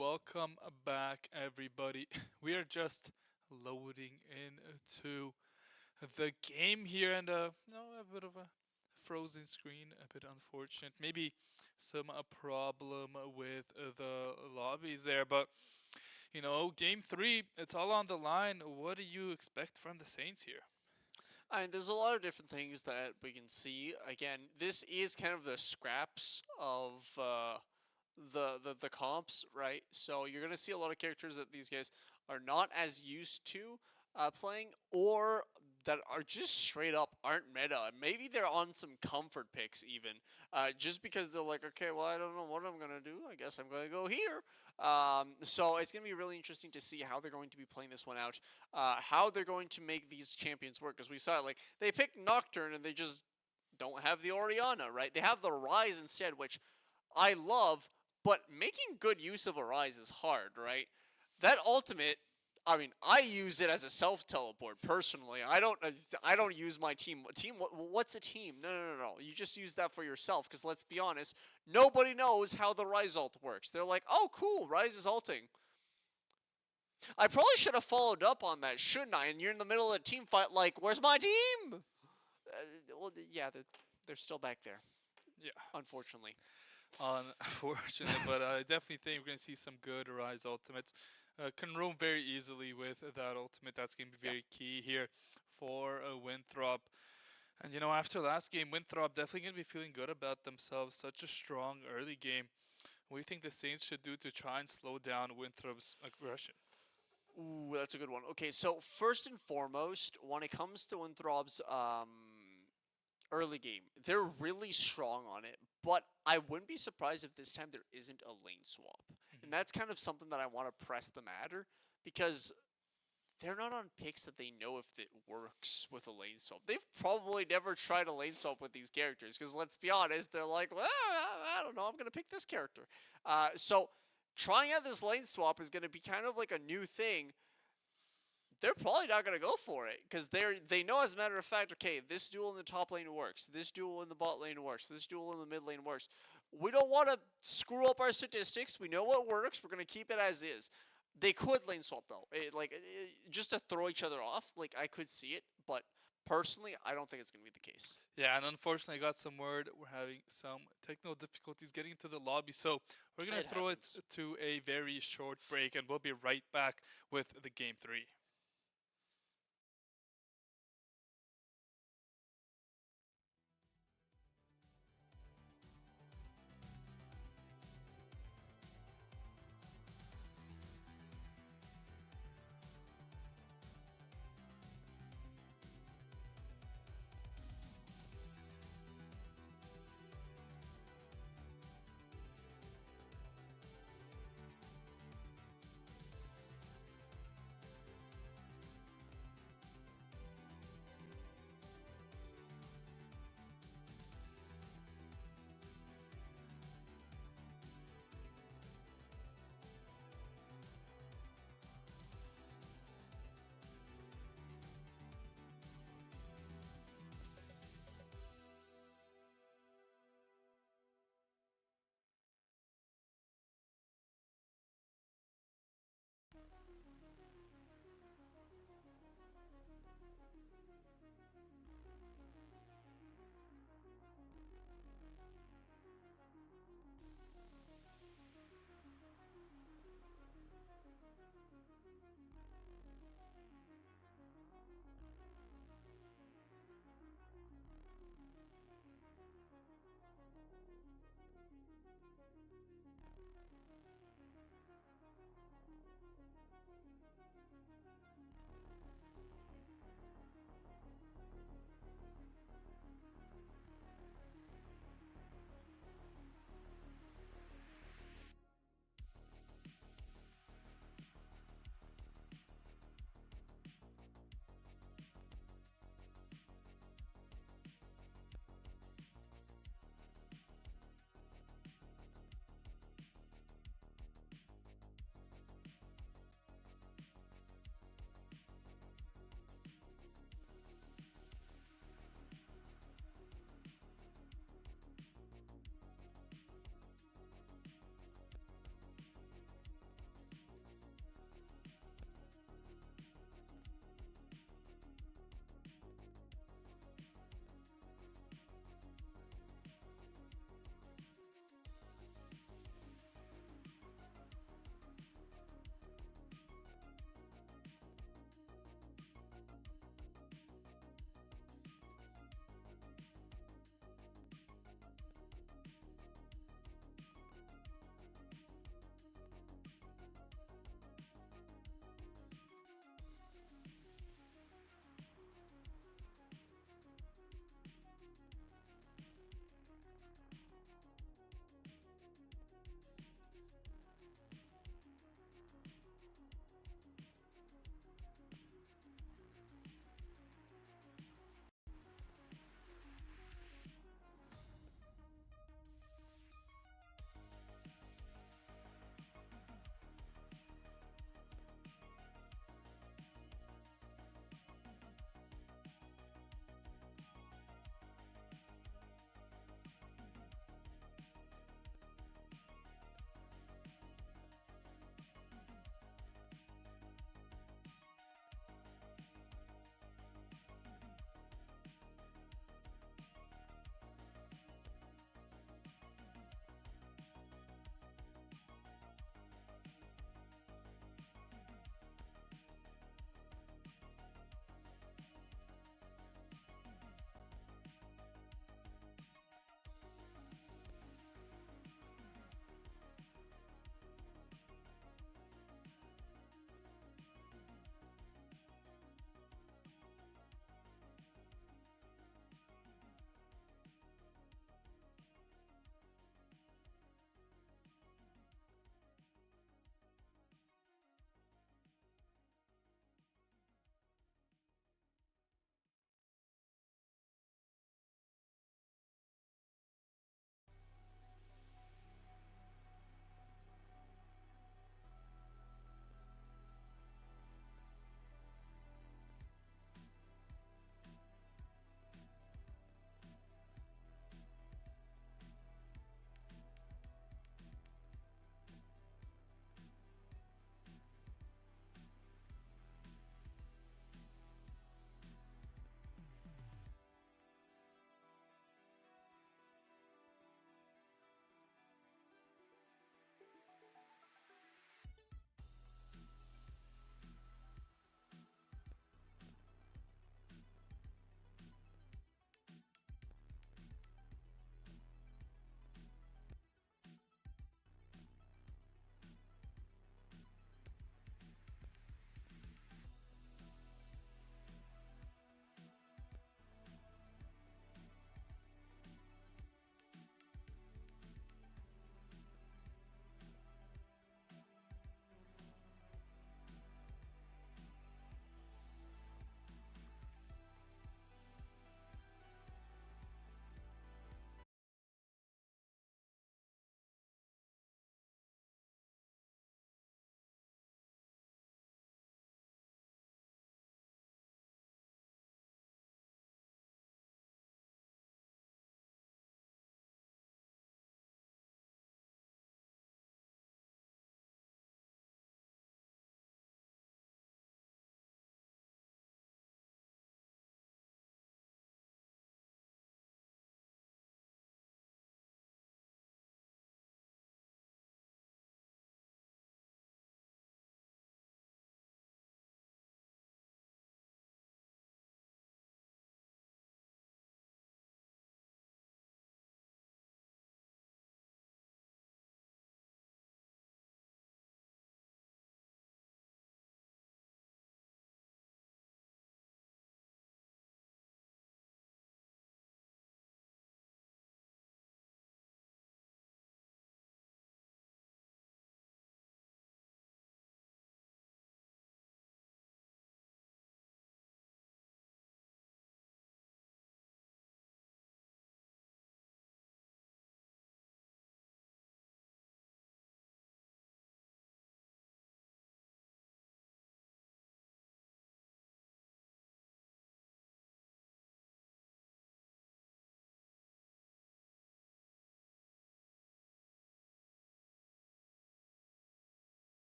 welcome back, everybody. We are just loading into the game here, and a bit of a frozen screen, a bit unfortunate. Maybe some problem with the lobbies there, but game three, it's all on the line. What do you expect from the Saints here? I mean, there's a lot of different things that we can see. Again, this is kind of the scraps of the comps, right? So you're gonna see a lot of characters that these guys are not as used to playing, or that are just straight up aren't meta. Maybe they're on some comfort picks even, just because they're like, okay, well, I don't know what I'm gonna do. I guess I'm gonna go here. So it's gonna be really interesting to see how they're going to be playing this one out, how they're going to make these champions work. Because we saw, like, they picked Nocturne and they just don't have the Orianna, right? They have the Rise instead, which I love, but making good use of a Rise is hard, right? That ultimate, I mean, I use it as a self teleport personally. I don't use my team. What's a team? No. You just use that for yourself. Because let's be honest, nobody knows how the Rise ult works. They're like, oh, cool, Rise is ulting. I probably should have followed up on that, shouldn't I? And you're in the middle of a team fight, like, where's my team? Well, yeah, they're still back there. Yeah, Unfortunately. unfortunate, but I definitely think we're going to see some good Rise ultimates. Can roam very easily with that ultimate. That's going to be very key here for Winthrop. And after last game, Winthrop definitely going to be feeling good about themselves. Such a strong early game. What do you think the Saints should do to try and slow down Winthrop's aggression? Ooh, that's a good one. Okay, so first and foremost, when it comes to Winthrop's early game, they're really strong on it, but I wouldn't be surprised if this time there isn't a lane swap. And that's kind of something that I want to press the matter, because they're not on picks that they know if it works with a lane swap. They've probably never tried a lane swap with these characters, because let's be honest, they're like, well, I don't know, I'm going to pick this character. So trying out this lane swap is going to be kind of like a new thing. They're probably not going to go for it, because they know, as a matter of fact, okay, this duel in the top lane works, this duel in the bot lane works, this duel in the mid lane works. We don't want to screw up our statistics. We know what works. We're going to keep it as is. They could lane swap, though, just to throw each other off. Like, I could see it, but personally, I don't think it's going to be the case. Yeah, and unfortunately, I got some word. We're having some technical difficulties getting into the lobby, so we're going to throw happens. it to a very short break, and we'll be right back with the game three.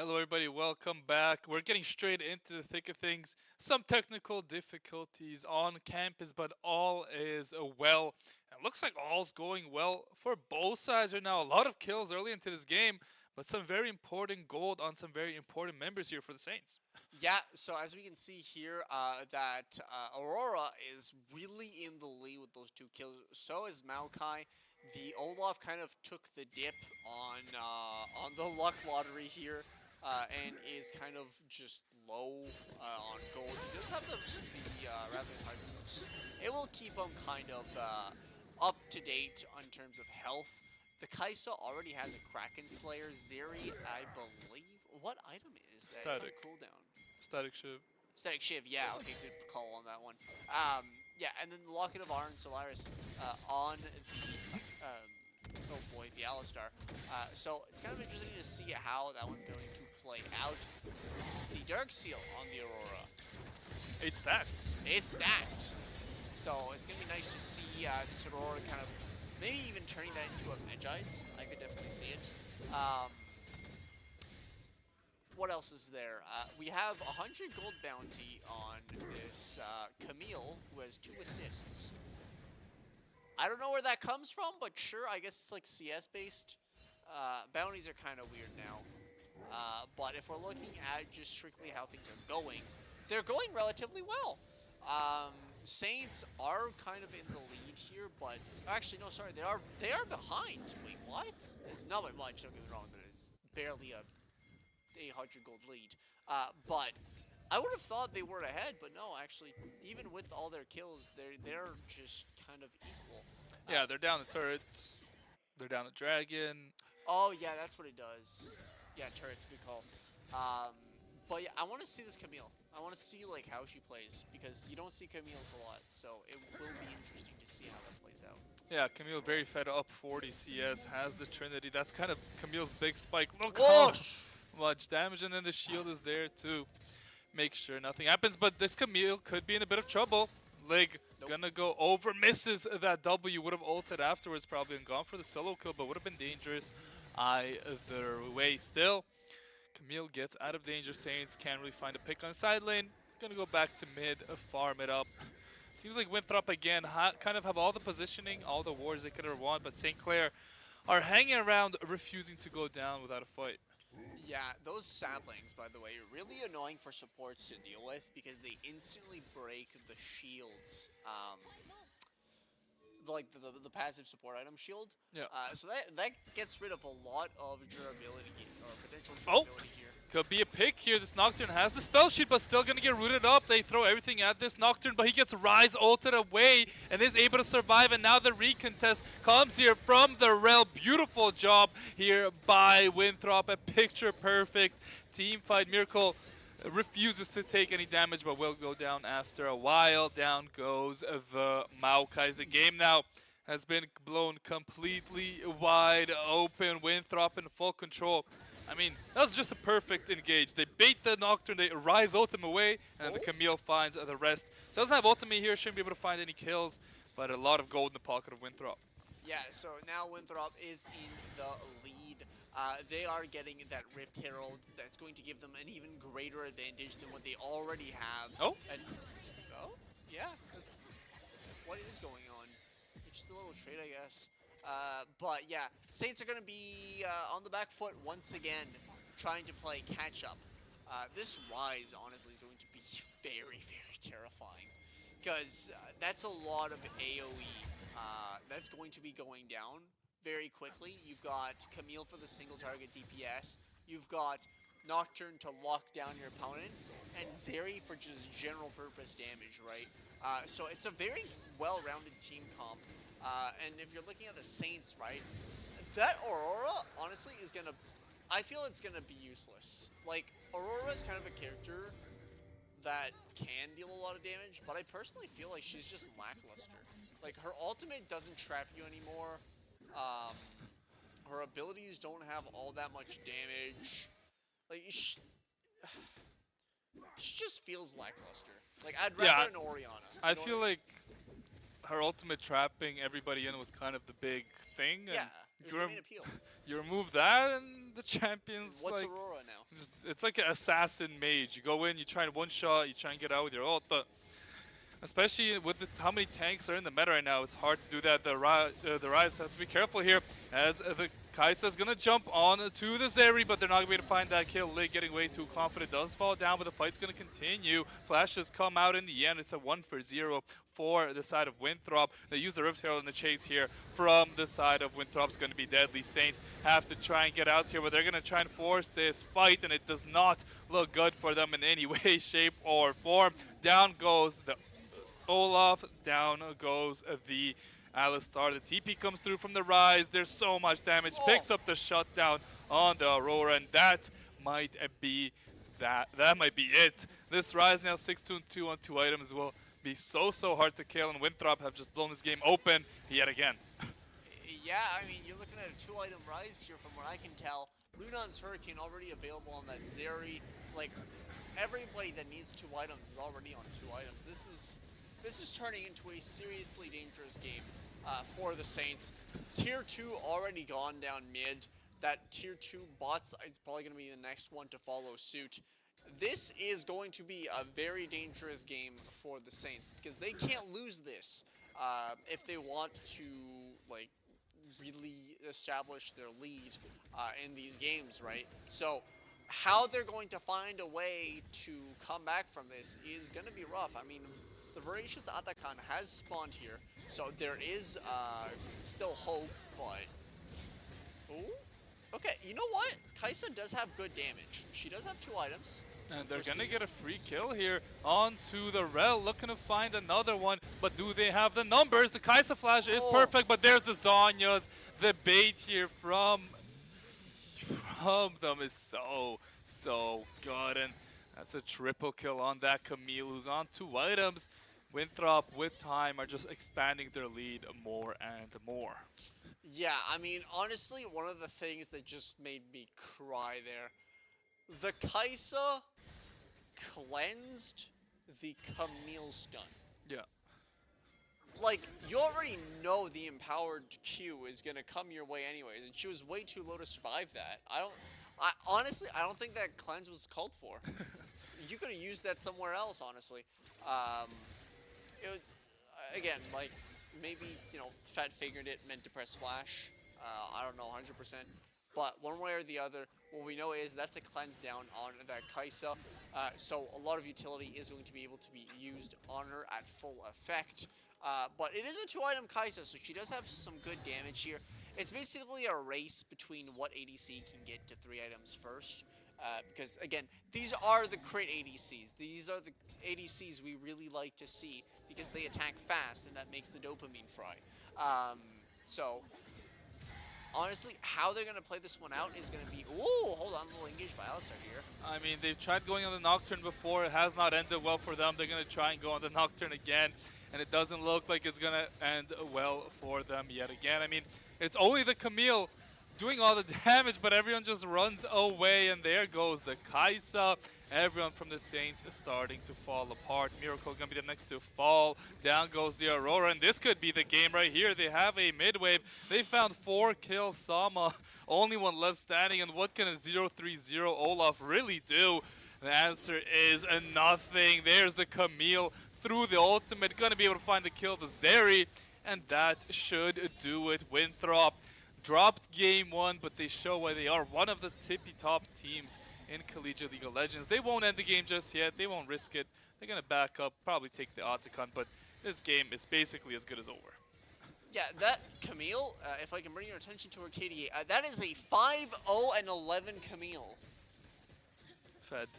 Hello, everybody. Welcome back. We're getting straight into the thick of things. Some technical difficulties on campus, but all is well. It looks like all's going well for both sides right now. A lot of kills early into this game, but some very important gold on some very important members here for the Saints. Yeah, so as we can see here, that Aurora is really in the lead with those 2 kills. So is Maokai. The Olaf kind of took the dip on the luck lottery here, and is kind of just low on gold. He does have the Ravenous Hydra boost. It will keep him kind of up to date in terms of health. The Kaisa already has a Kraken Slayer. Zeri, I believe. What item is that? It's on Static. cooldown. Static shiv. Static Shiv, yeah, okay, good call on that one. Yeah, and then the Locket of Iron Solaris on the, oh boy, the Alistar. So it's kind of interesting to see how that one's going to play out. The Dark Seal on the Aurora. 8 stacks. It's stacked. So it's going to be nice to see this Aurora kind of maybe even turning that into a Magi's. I could definitely see it. What else is there? We have 100 gold bounty on this Camille, who has 2 assists. I don't know where that comes from, but sure, I guess it's like CS-based. Bounties are kind of weird now. But if we're looking at just strictly how things are going, they're going relatively well. Saints are kind of in the lead here, but actually, no, sorry, they are behind. Wait, what? Not by much, don't get me wrong, but it's barely a 100 gold lead. But I would have thought they were ahead, but no, actually, even with all their kills, they're just kind of equal. Yeah, they're down the turret. They're down the dragon. Oh yeah, that's what it does. Yeah, turrets, good call. But yeah, I want to see this Camille. I want to see like how she plays because you don't see Camille's a lot, so it will be interesting to see how that plays out. Yeah, Camille very fed up 40 CS, has the Trinity. That's kind of Camille's big spike. Look Whoa! how much damage, and then the shield is there to make sure nothing happens. But this Camille could be in a bit of trouble. Lig gonna go over, misses that W, would have ulted afterwards probably and gone for the solo kill, but would have been dangerous either way. Still, Camille gets out of danger. Saints can't really find a pick on side lane. Gonna go back to mid, farm it up. Seems like Winthrop again kind of have all the positioning, all the wars they could have won, but St. Clair are hanging around, refusing to go down without a fight. Yeah, those saplings, by the way, are really annoying for supports to deal with because they instantly break the shields. Like the passive support item shield. Yeah. So that gets rid of a lot of durability or potential Oh. durability here. Could be a pick here. This Nocturne has the spell sheet, but still gonna get rooted up. They throw everything at this Nocturne, but he gets Rise ulted away and is able to survive. And now the recontest comes here from the Rel. Beautiful job here by Winthrop. A picture perfect team fight. Miracle refuses to take any damage, but will go down after a while. Down goes the Maokai. The game now has been blown completely wide open. Winthrop in full control. I mean, that was just a perfect engage. They bait the Nocturne, they Rise ult him away, and the Camille finds the rest. Doesn't have ultimate here, shouldn't be able to find any kills, but a lot of gold in the pocket of Winthrop. Yeah, so now Winthrop is in the lead. They are getting that Rift Herald that's going to give them an even greater advantage than what they already have. Oh? Oh? Yeah. What is going on? It's just a little trade, I guess. But yeah, Saints are going to be on the back foot once again, trying to play catch-up. This Rise, honestly, is going to be very, very terrifying. Because that's a lot of AoE that's going to be going down very quickly. You've got Camille for the single target DPS. You've got Nocturne to lock down your opponents, and Zeri for just general purpose damage, right? So it's a very well-rounded team comp. And if you're looking at the Saints, right, that Aurora, honestly, is going to... I feel it's going to be useless. Like, Aurora is kind of a character that can deal a lot of damage, but I personally feel like she's just lackluster. Like, her ultimate doesn't trap you anymore. Her abilities don't have all that much damage. Like, she just feels lackluster. Like, I'd rather an Orianna. I feel like her ultimate trapping everybody in was kind of the big thing, Yeah, and it was you, the rem- main appeal. you remove that, and the champions What's like Aurora now? it's like an assassin mage. You go in, you try and one shot, you try and get out with your ult, but especially with how many tanks are in the meta right now, it's hard to do that. The Rise has to be careful here, as the Kai'Sa's gonna jump on to the Zeri, but they're not gonna be able to find that kill. Lig getting way too confident, does fall down, but the fight's gonna continue. Flashes come out in the end. It's a 1-for-0 for the side of Winthrop. They use the Rift Herald in the chase here from the side of Winthrop's gonna be deadly. Saints have to try and get out here, but they're gonna try and force this fight, and it does not look good for them in any way, shape, or form. Down goes the Olaf, down goes the Alistar. The TP comes through from the Rise. There's so much damage. Oh. Picks up the shutdown on the Aurora, and that might be that might be it. This Rise now 6-2-2 on 2 items will be so hard to kill, and Winthrop have just blown this game open yet again. Yeah, I mean, you're looking at a 2-item rise here from what I can tell. Lunon's Hurricane already available on that Zeri. Like, everybody that needs 2 items is already on 2 items. This is turning into a seriously dangerous game for the Saints. Tier 2 already gone down mid. That Tier 2 bot side's probably going to be the next one to follow suit. This is going to be a very dangerous game for the Saints because they can't lose this if they want to, like, really establish their lead in these games, right? So how they're going to find a way to come back from this is going to be rough. I mean, the Voracious Atakan has spawned here, so there is still hope, but... Ooh? Okay, you know what? Kai'Sa does have good damage. She does have 2 items. And they're going to get a free kill here onto the Rel, looking to find another one. But do they have the numbers? The Kai'Sa flash is perfect, but there's the Zhonya's. The bait here from them is so good. And that's a triple kill on that Camille, who's on 2 items. Winthrop, with time, are just expanding their lead more and more. Yeah, I mean, honestly, one of the things that just made me cry there, the Kai'Sa cleansed the Camille stun. Yeah. Like, you already know the empowered Q is gonna come your way anyways, and she was way too low to survive that. Honestly, I don't think that cleanse was called for. You could have used that somewhere else, honestly. It was, again, like, maybe, you know, Fat figured it, meant to press flash. I don't know 100%. But one way or the other, what we know is that's a cleanse down on that Kai'Sa. So a lot of utility is going to be able to be used on her at full effect. But it is a 2-item Kai'Sa, so she does have some good damage here. It's basically a race between what ADC can get to 3 items first. Because, again, these are the crit ADCs. These are the ADCs we really like to see because they attack fast, and that makes the dopamine fry. So, honestly, how they're going to play this one out is going to be... Ooh, hold on, a little engaged by Alistar here. I mean, they've tried going on the Nocturne before. It has not ended well for them. They're going to try and go on the Nocturne again, and it doesn't look like it's going to end well for them yet again. I mean, it's only the Camille doing all the damage, but everyone just runs away, and there goes the Kai'Sa. Everyone from the Saints is starting to fall apart. Miracle gonna be the next to fall. Down goes the Aurora, and this could be the game right here. They have a mid-wave. They found 4 kills. Sama, only one left standing, and what can a 0-3-0 Olaf really do? The answer is nothing. There's the Camille through the ultimate, gonna be able to find the kill, the Zeri, and that should do it. Winthrop dropped game 1, but they show why they are one of the tippy-top teams in Collegiate League of Legends. They won't end the game just yet. They won't risk it. They're going to back up, probably take the Otacon, but this game is basically as good as over. Yeah, that Camille, if I can bring your attention to her KDA, that is a 5-0-11 Camille. Fed.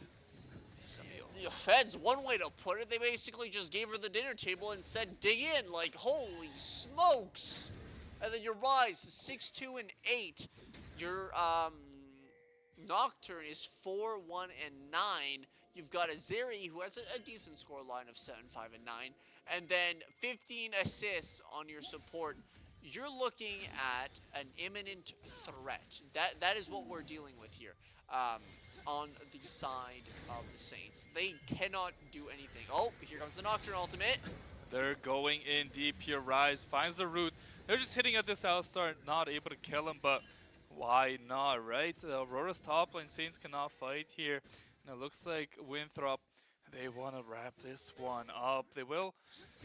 The Fed's one way to put it. They basically just gave her the dinner table and said, dig in, like, holy smokes. And then your Rise is 6-2-8. Your, Nocturne is 4-1-9. You've got a Zeri who has a decent score line of 7-5-9, and then 15 assists on your support. You're looking at an imminent threat. That is what we're dealing with here. On the side of the Saints, they cannot do anything. Oh, here comes the Nocturne ultimate. They're going in deep here. Rise finds the root. They're just hitting at this Alistar, not able to kill him, but why not, right? Aurora's top lane, Saints cannot fight here. And it looks like Winthrop, they want to wrap this one up. They will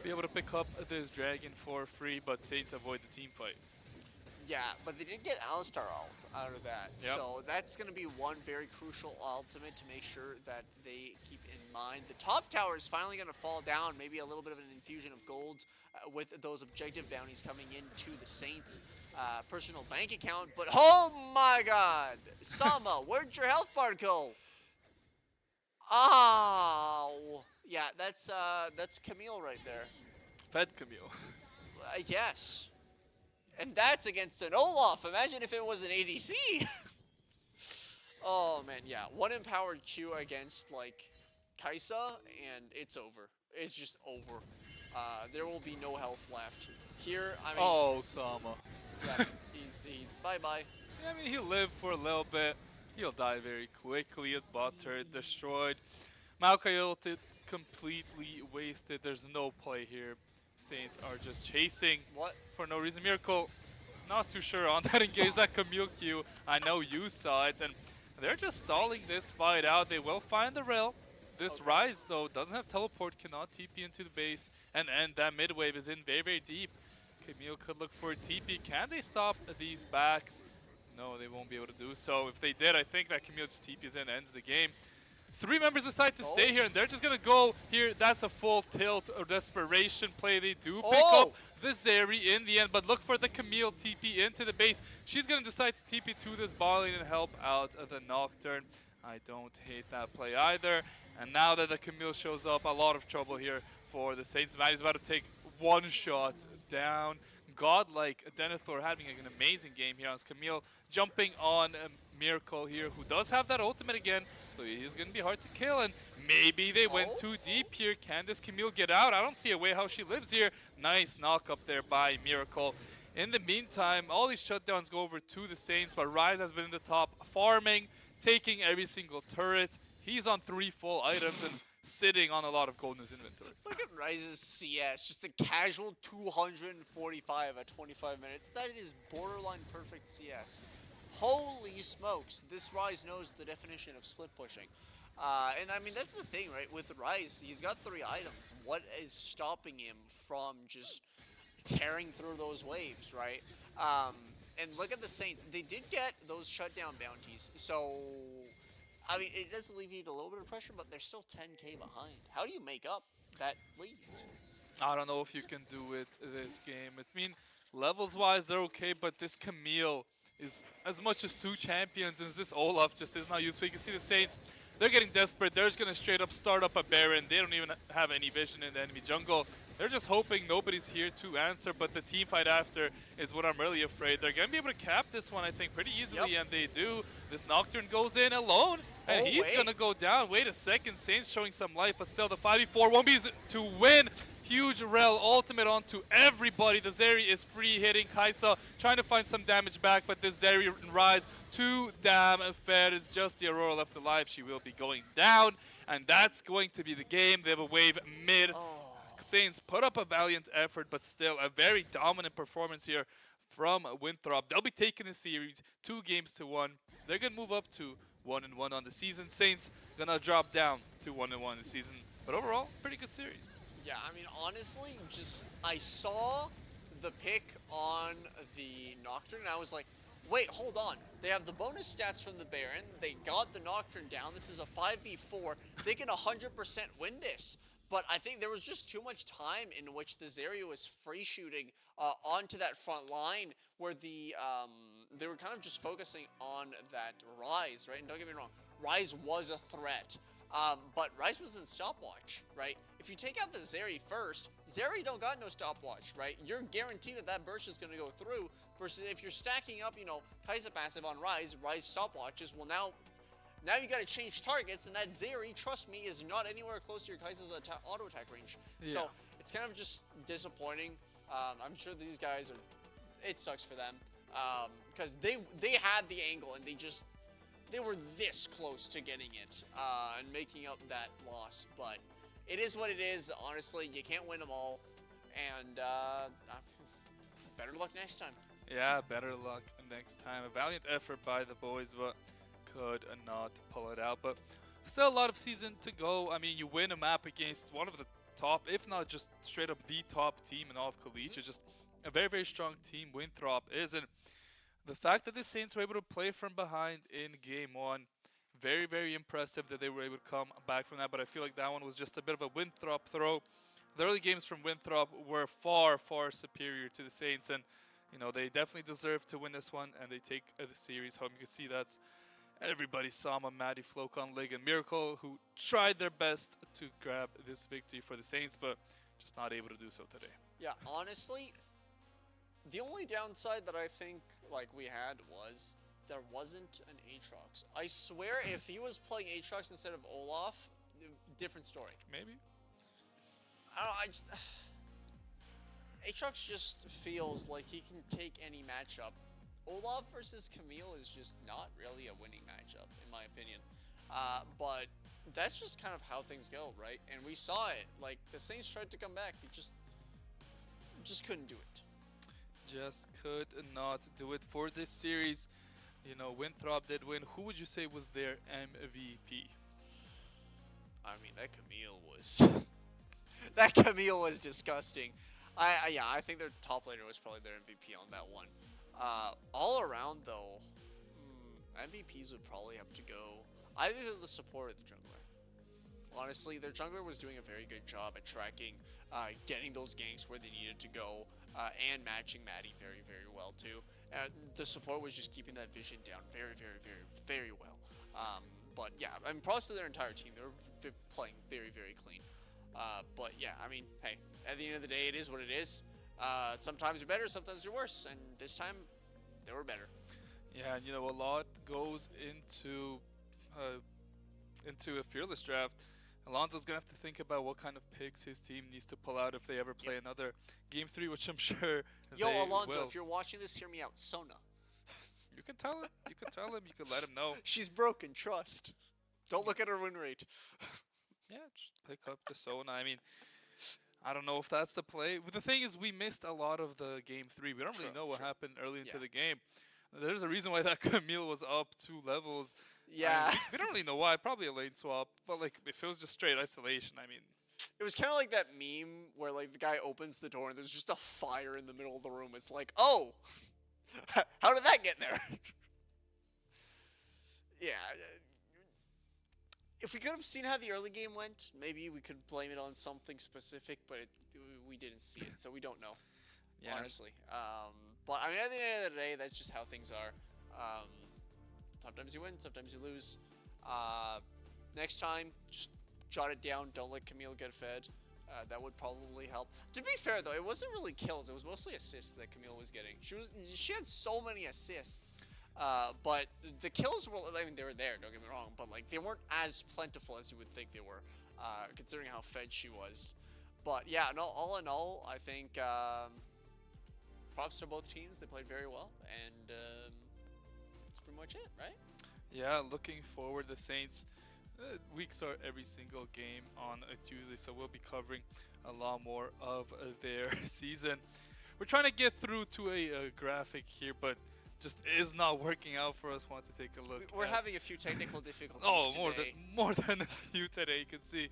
be able to pick up this dragon for free, but Saints avoid the team fight. Yeah, but they did get Alistar ult out of that. Yep. So that's going to be one very crucial ultimate to make sure that they keep in mind. The top tower is finally going to fall down. Maybe a little bit of an infusion of gold with those objective bounties coming into the Saints' personal bank account. But oh my god! Sama, where'd your health bar go? Ow! Yeah, that's Camille right there. Fed Camille. Yes. And that's against an Olaf. Imagine if it was an ADC. Oh, man, yeah. One empowered Q against, like, Kaisa, and it's over. It's just over. There will be no health left. Here, I mean... Oh, Sama. Yeah, he's bye-bye. Yeah, I mean, he'll live for a little bit. He'll die very quickly. Bot turret destroyed. Maokai ulted, completely wasted. There's no play here. Saints are just chasing What? for no reason. Miracle, not too sure on that engage, that Camille Q. I know you saw it, and they're just stalling this fight out. They will find the rail. This Okay. Rise, though, doesn't have teleport, cannot TP into the base, and that mid wave is in very, very deep. Camille could look for a TP. Can they stop these backs? No, they won't be able to do so. If they did, I think that Camille just TPs in, ends the game. 3 members decide to stay here, and they're just going to go here. That's a full tilt or desperation play. They do pick up the Zeri in the end, but look for the Camille TP into the base. She's going to decide to TP to this bot lane and help out the Nocturne. I don't hate that play either. And now that the Camille shows up, a lot of trouble here for the Saints. Maddie's about to take one shot down. Godlike Denethor having an amazing game here on Camille, jumping on Miracle here, who does have that ultimate again, so he's going to be hard to kill, and maybe they went too deep here. Can this Camille get out? I don't see a way how she lives here. Nice knock up there by Miracle. In the meantime, all these shutdowns go over to the Saints, but Rise has been in the top, farming, taking every single turret. He's on 3 full items and sitting on a lot of gold in his inventory. Look at Rise's CS, just a casual 245 at 25 minutes. That is borderline perfect CS. Holy smokes, this Rise knows the definition of split pushing. And I mean, that's the thing, right? With Rise, he's got 3 items. What is stopping him from just tearing through those waves, right? And look at the Saints. They did get those shutdown bounties, so... I mean, it does alleviate a little bit of pressure, but they're still 10k behind. How do you make up that lead? I don't know if you can do it this game. I mean, levels-wise, they're okay, but this Camille is as much as 2 champions, and this Olaf just is not useful. You can see the Saints, they're getting desperate. They're just going to straight up start up a Baron. They don't even have any vision in the enemy jungle. They're just hoping nobody's here to answer, but the team fight after is what I'm really afraid. They're going to be able to cap this one, I think, pretty easily, and they do. This Nocturne goes in alone, and he's going to go down. Wait a second, Saints showing some life, but still the 5v4 won't be to win. Huge Rel ultimate onto everybody. The Zeri is free hitting Kaisa, trying to find some damage back, but this Zeri and Rise, too damn fair. It's just the Aurora left alive. She will be going down, and that's going to be the game. They have a wave mid. Saints put up a valiant effort, but still a very dominant performance here from Winthrop. They'll be taking the series 2 games to 1. They're going to move up to 1-1 on the season. Saints going to drop down to 1-1 in the season. But overall, pretty good series. Yeah, I mean, honestly, just I saw the pick on the Nocturne, and I was like, wait, hold on. They have the bonus stats from the Baron. They got the Nocturne down. This is a 5v4. They can 100% win this. But I think there was just too much time in which the Zeri was free shooting onto that front line where they were kind of just focusing on that Rise, right? And don't get me wrong, Rise was a threat, but Rise was in stopwatch, right? If you take out the Zeri first, Zeri don't got no stopwatch, right? You're guaranteed that that burst is going to go through, versus if you're stacking up, you know, Kaisa passive on Rise stopwatches, well now you got to change targets, and that Zeri, trust me, is not anywhere close to your Kaisa's auto attack range. Yeah. So it's kind of just disappointing. I'm sure these guys are. It sucks for them because they had the angle and they were this close to getting it and making up that loss. But it is what it is. Honestly, you can't win them all. and better luck next time. Yeah, better luck next time. A valiant effort by the boys, but could not pull it out. But still a lot of season to go. I mean, you win a map against one of the top, if not just straight up the top team in all of Collegiate. Just a very, very strong team Winthrop is. And the fact that the Saints were able to play from behind in game one, very, very impressive that they were able to come back from that. But I feel like that one was just a bit of a Winthrop throw. The early games from Winthrop were far, far superior to the Saints, and they definitely deserve to win this one, and they take the series home. You can see that's everybody Sama, Maddie, Flocon, Lig, and Miracle, who tried their best to grab this victory for the Saints, but just not able to do so today. Yeah, honestly, the only downside that I think we had was there wasn't an Aatrox. I swear, if he was playing Aatrox instead of Olaf, different story. Maybe. I don't know. Aatrox just feels like he can take any matchup. Olaf versus Camille is just not really a winning matchup, in my opinion. But that's just kind of how things go, right? And we saw it. Like, the Saints tried to come back, they just couldn't do it. Just could not do it for this series. Winthrop did win. Who would you say was their MVP? I mean, that Camille was that Camille was disgusting. I think their top laner was probably their MVP on that one. All around though, MVPs would probably have to go either the support or the jungler. Honestly, their jungler was doing a very good job at tracking, getting those ganks where they needed to go, and matching Maddie very, very well too. The support was just keeping that vision down very, very, very, very well. But yeah, I mean, props to their entire team. They were playing very, very clean. But yeah, I mean, hey, at the end of the day, it is what it is. Sometimes you're better, sometimes you're worse, and this time they were better. Yeah, and a lot goes into a fearless draft. Alonso's gonna have to think about what kind of picks his team needs to pull out if they ever play another game 3, which I'm sure. Yo, they Alonso, will. if you're watching this, hear me out. Sona. You can tell him. You can tell him. You can let him know. She's broken. Trust. Don't look at her win rate. Yeah, just pick up the Sona. I mean, I don't know if that's the play. But the thing is, we missed a lot of the game 3. We don't really know what happened early into the game. There's a reason why that Camille was up 2 levels. Yeah. I mean, we don't really know why. Probably a lane swap. But if it was just straight isolation, I mean. It was kind of like that meme where the guy opens the door and there's just a fire in the middle of the room. It's like, oh, how did that get there? Yeah. If we could have seen how the early game went, maybe we could blame it on something specific, but we didn't see it, so we don't know. Yeah. Honestly. But I mean, at the end of the day, that's just how things are. Sometimes you win, sometimes you lose. Next time, just jot it down. Don't let Camille get fed. That would probably help. To be fair, though, it wasn't really kills. It was mostly assists that Camille was getting. She had so many assists. But the kills were, I mean, they were there, don't get me wrong, but they weren't as plentiful as you would think they were, considering how fed she was. But yeah, no, all in all, I think props to both teams. They played very well, and that's pretty much it, right? Yeah, looking forward. The Saints weeks start every single game on a Tuesday, so we'll be covering a lot more of their season. We're trying to get through to a graphic here, but just is not working out for us. Want to take a look. We're having a few technical difficulties. Oh, today. more than a few today. You can see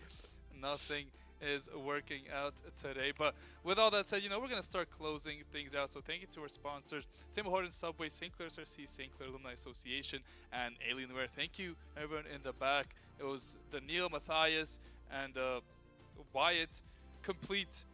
nothing is working out today. But with all that said, we're gonna start closing things out. So thank you to our sponsors: Tim Hortons, Subway, St. Clair SRC, St. Clair Alumni Association, and Alienware. Thank you everyone in the back. It was Daniil, Matthias, and Wyatt. Complete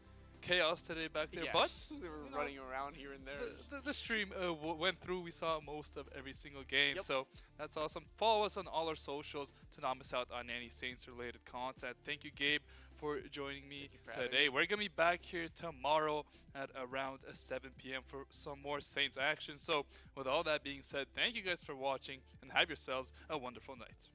chaos today back there, yes, but they were running around here and there. The stream went through. We saw most of every single game, Yep. so that's awesome. Follow us on all our socials to not miss out on any Saints related content. Thank you, Gabe, for joining me today. We're gonna be back here tomorrow at around 7 p.m. for some more Saints action. So with all that being said, thank you guys for watching and have yourselves a wonderful night.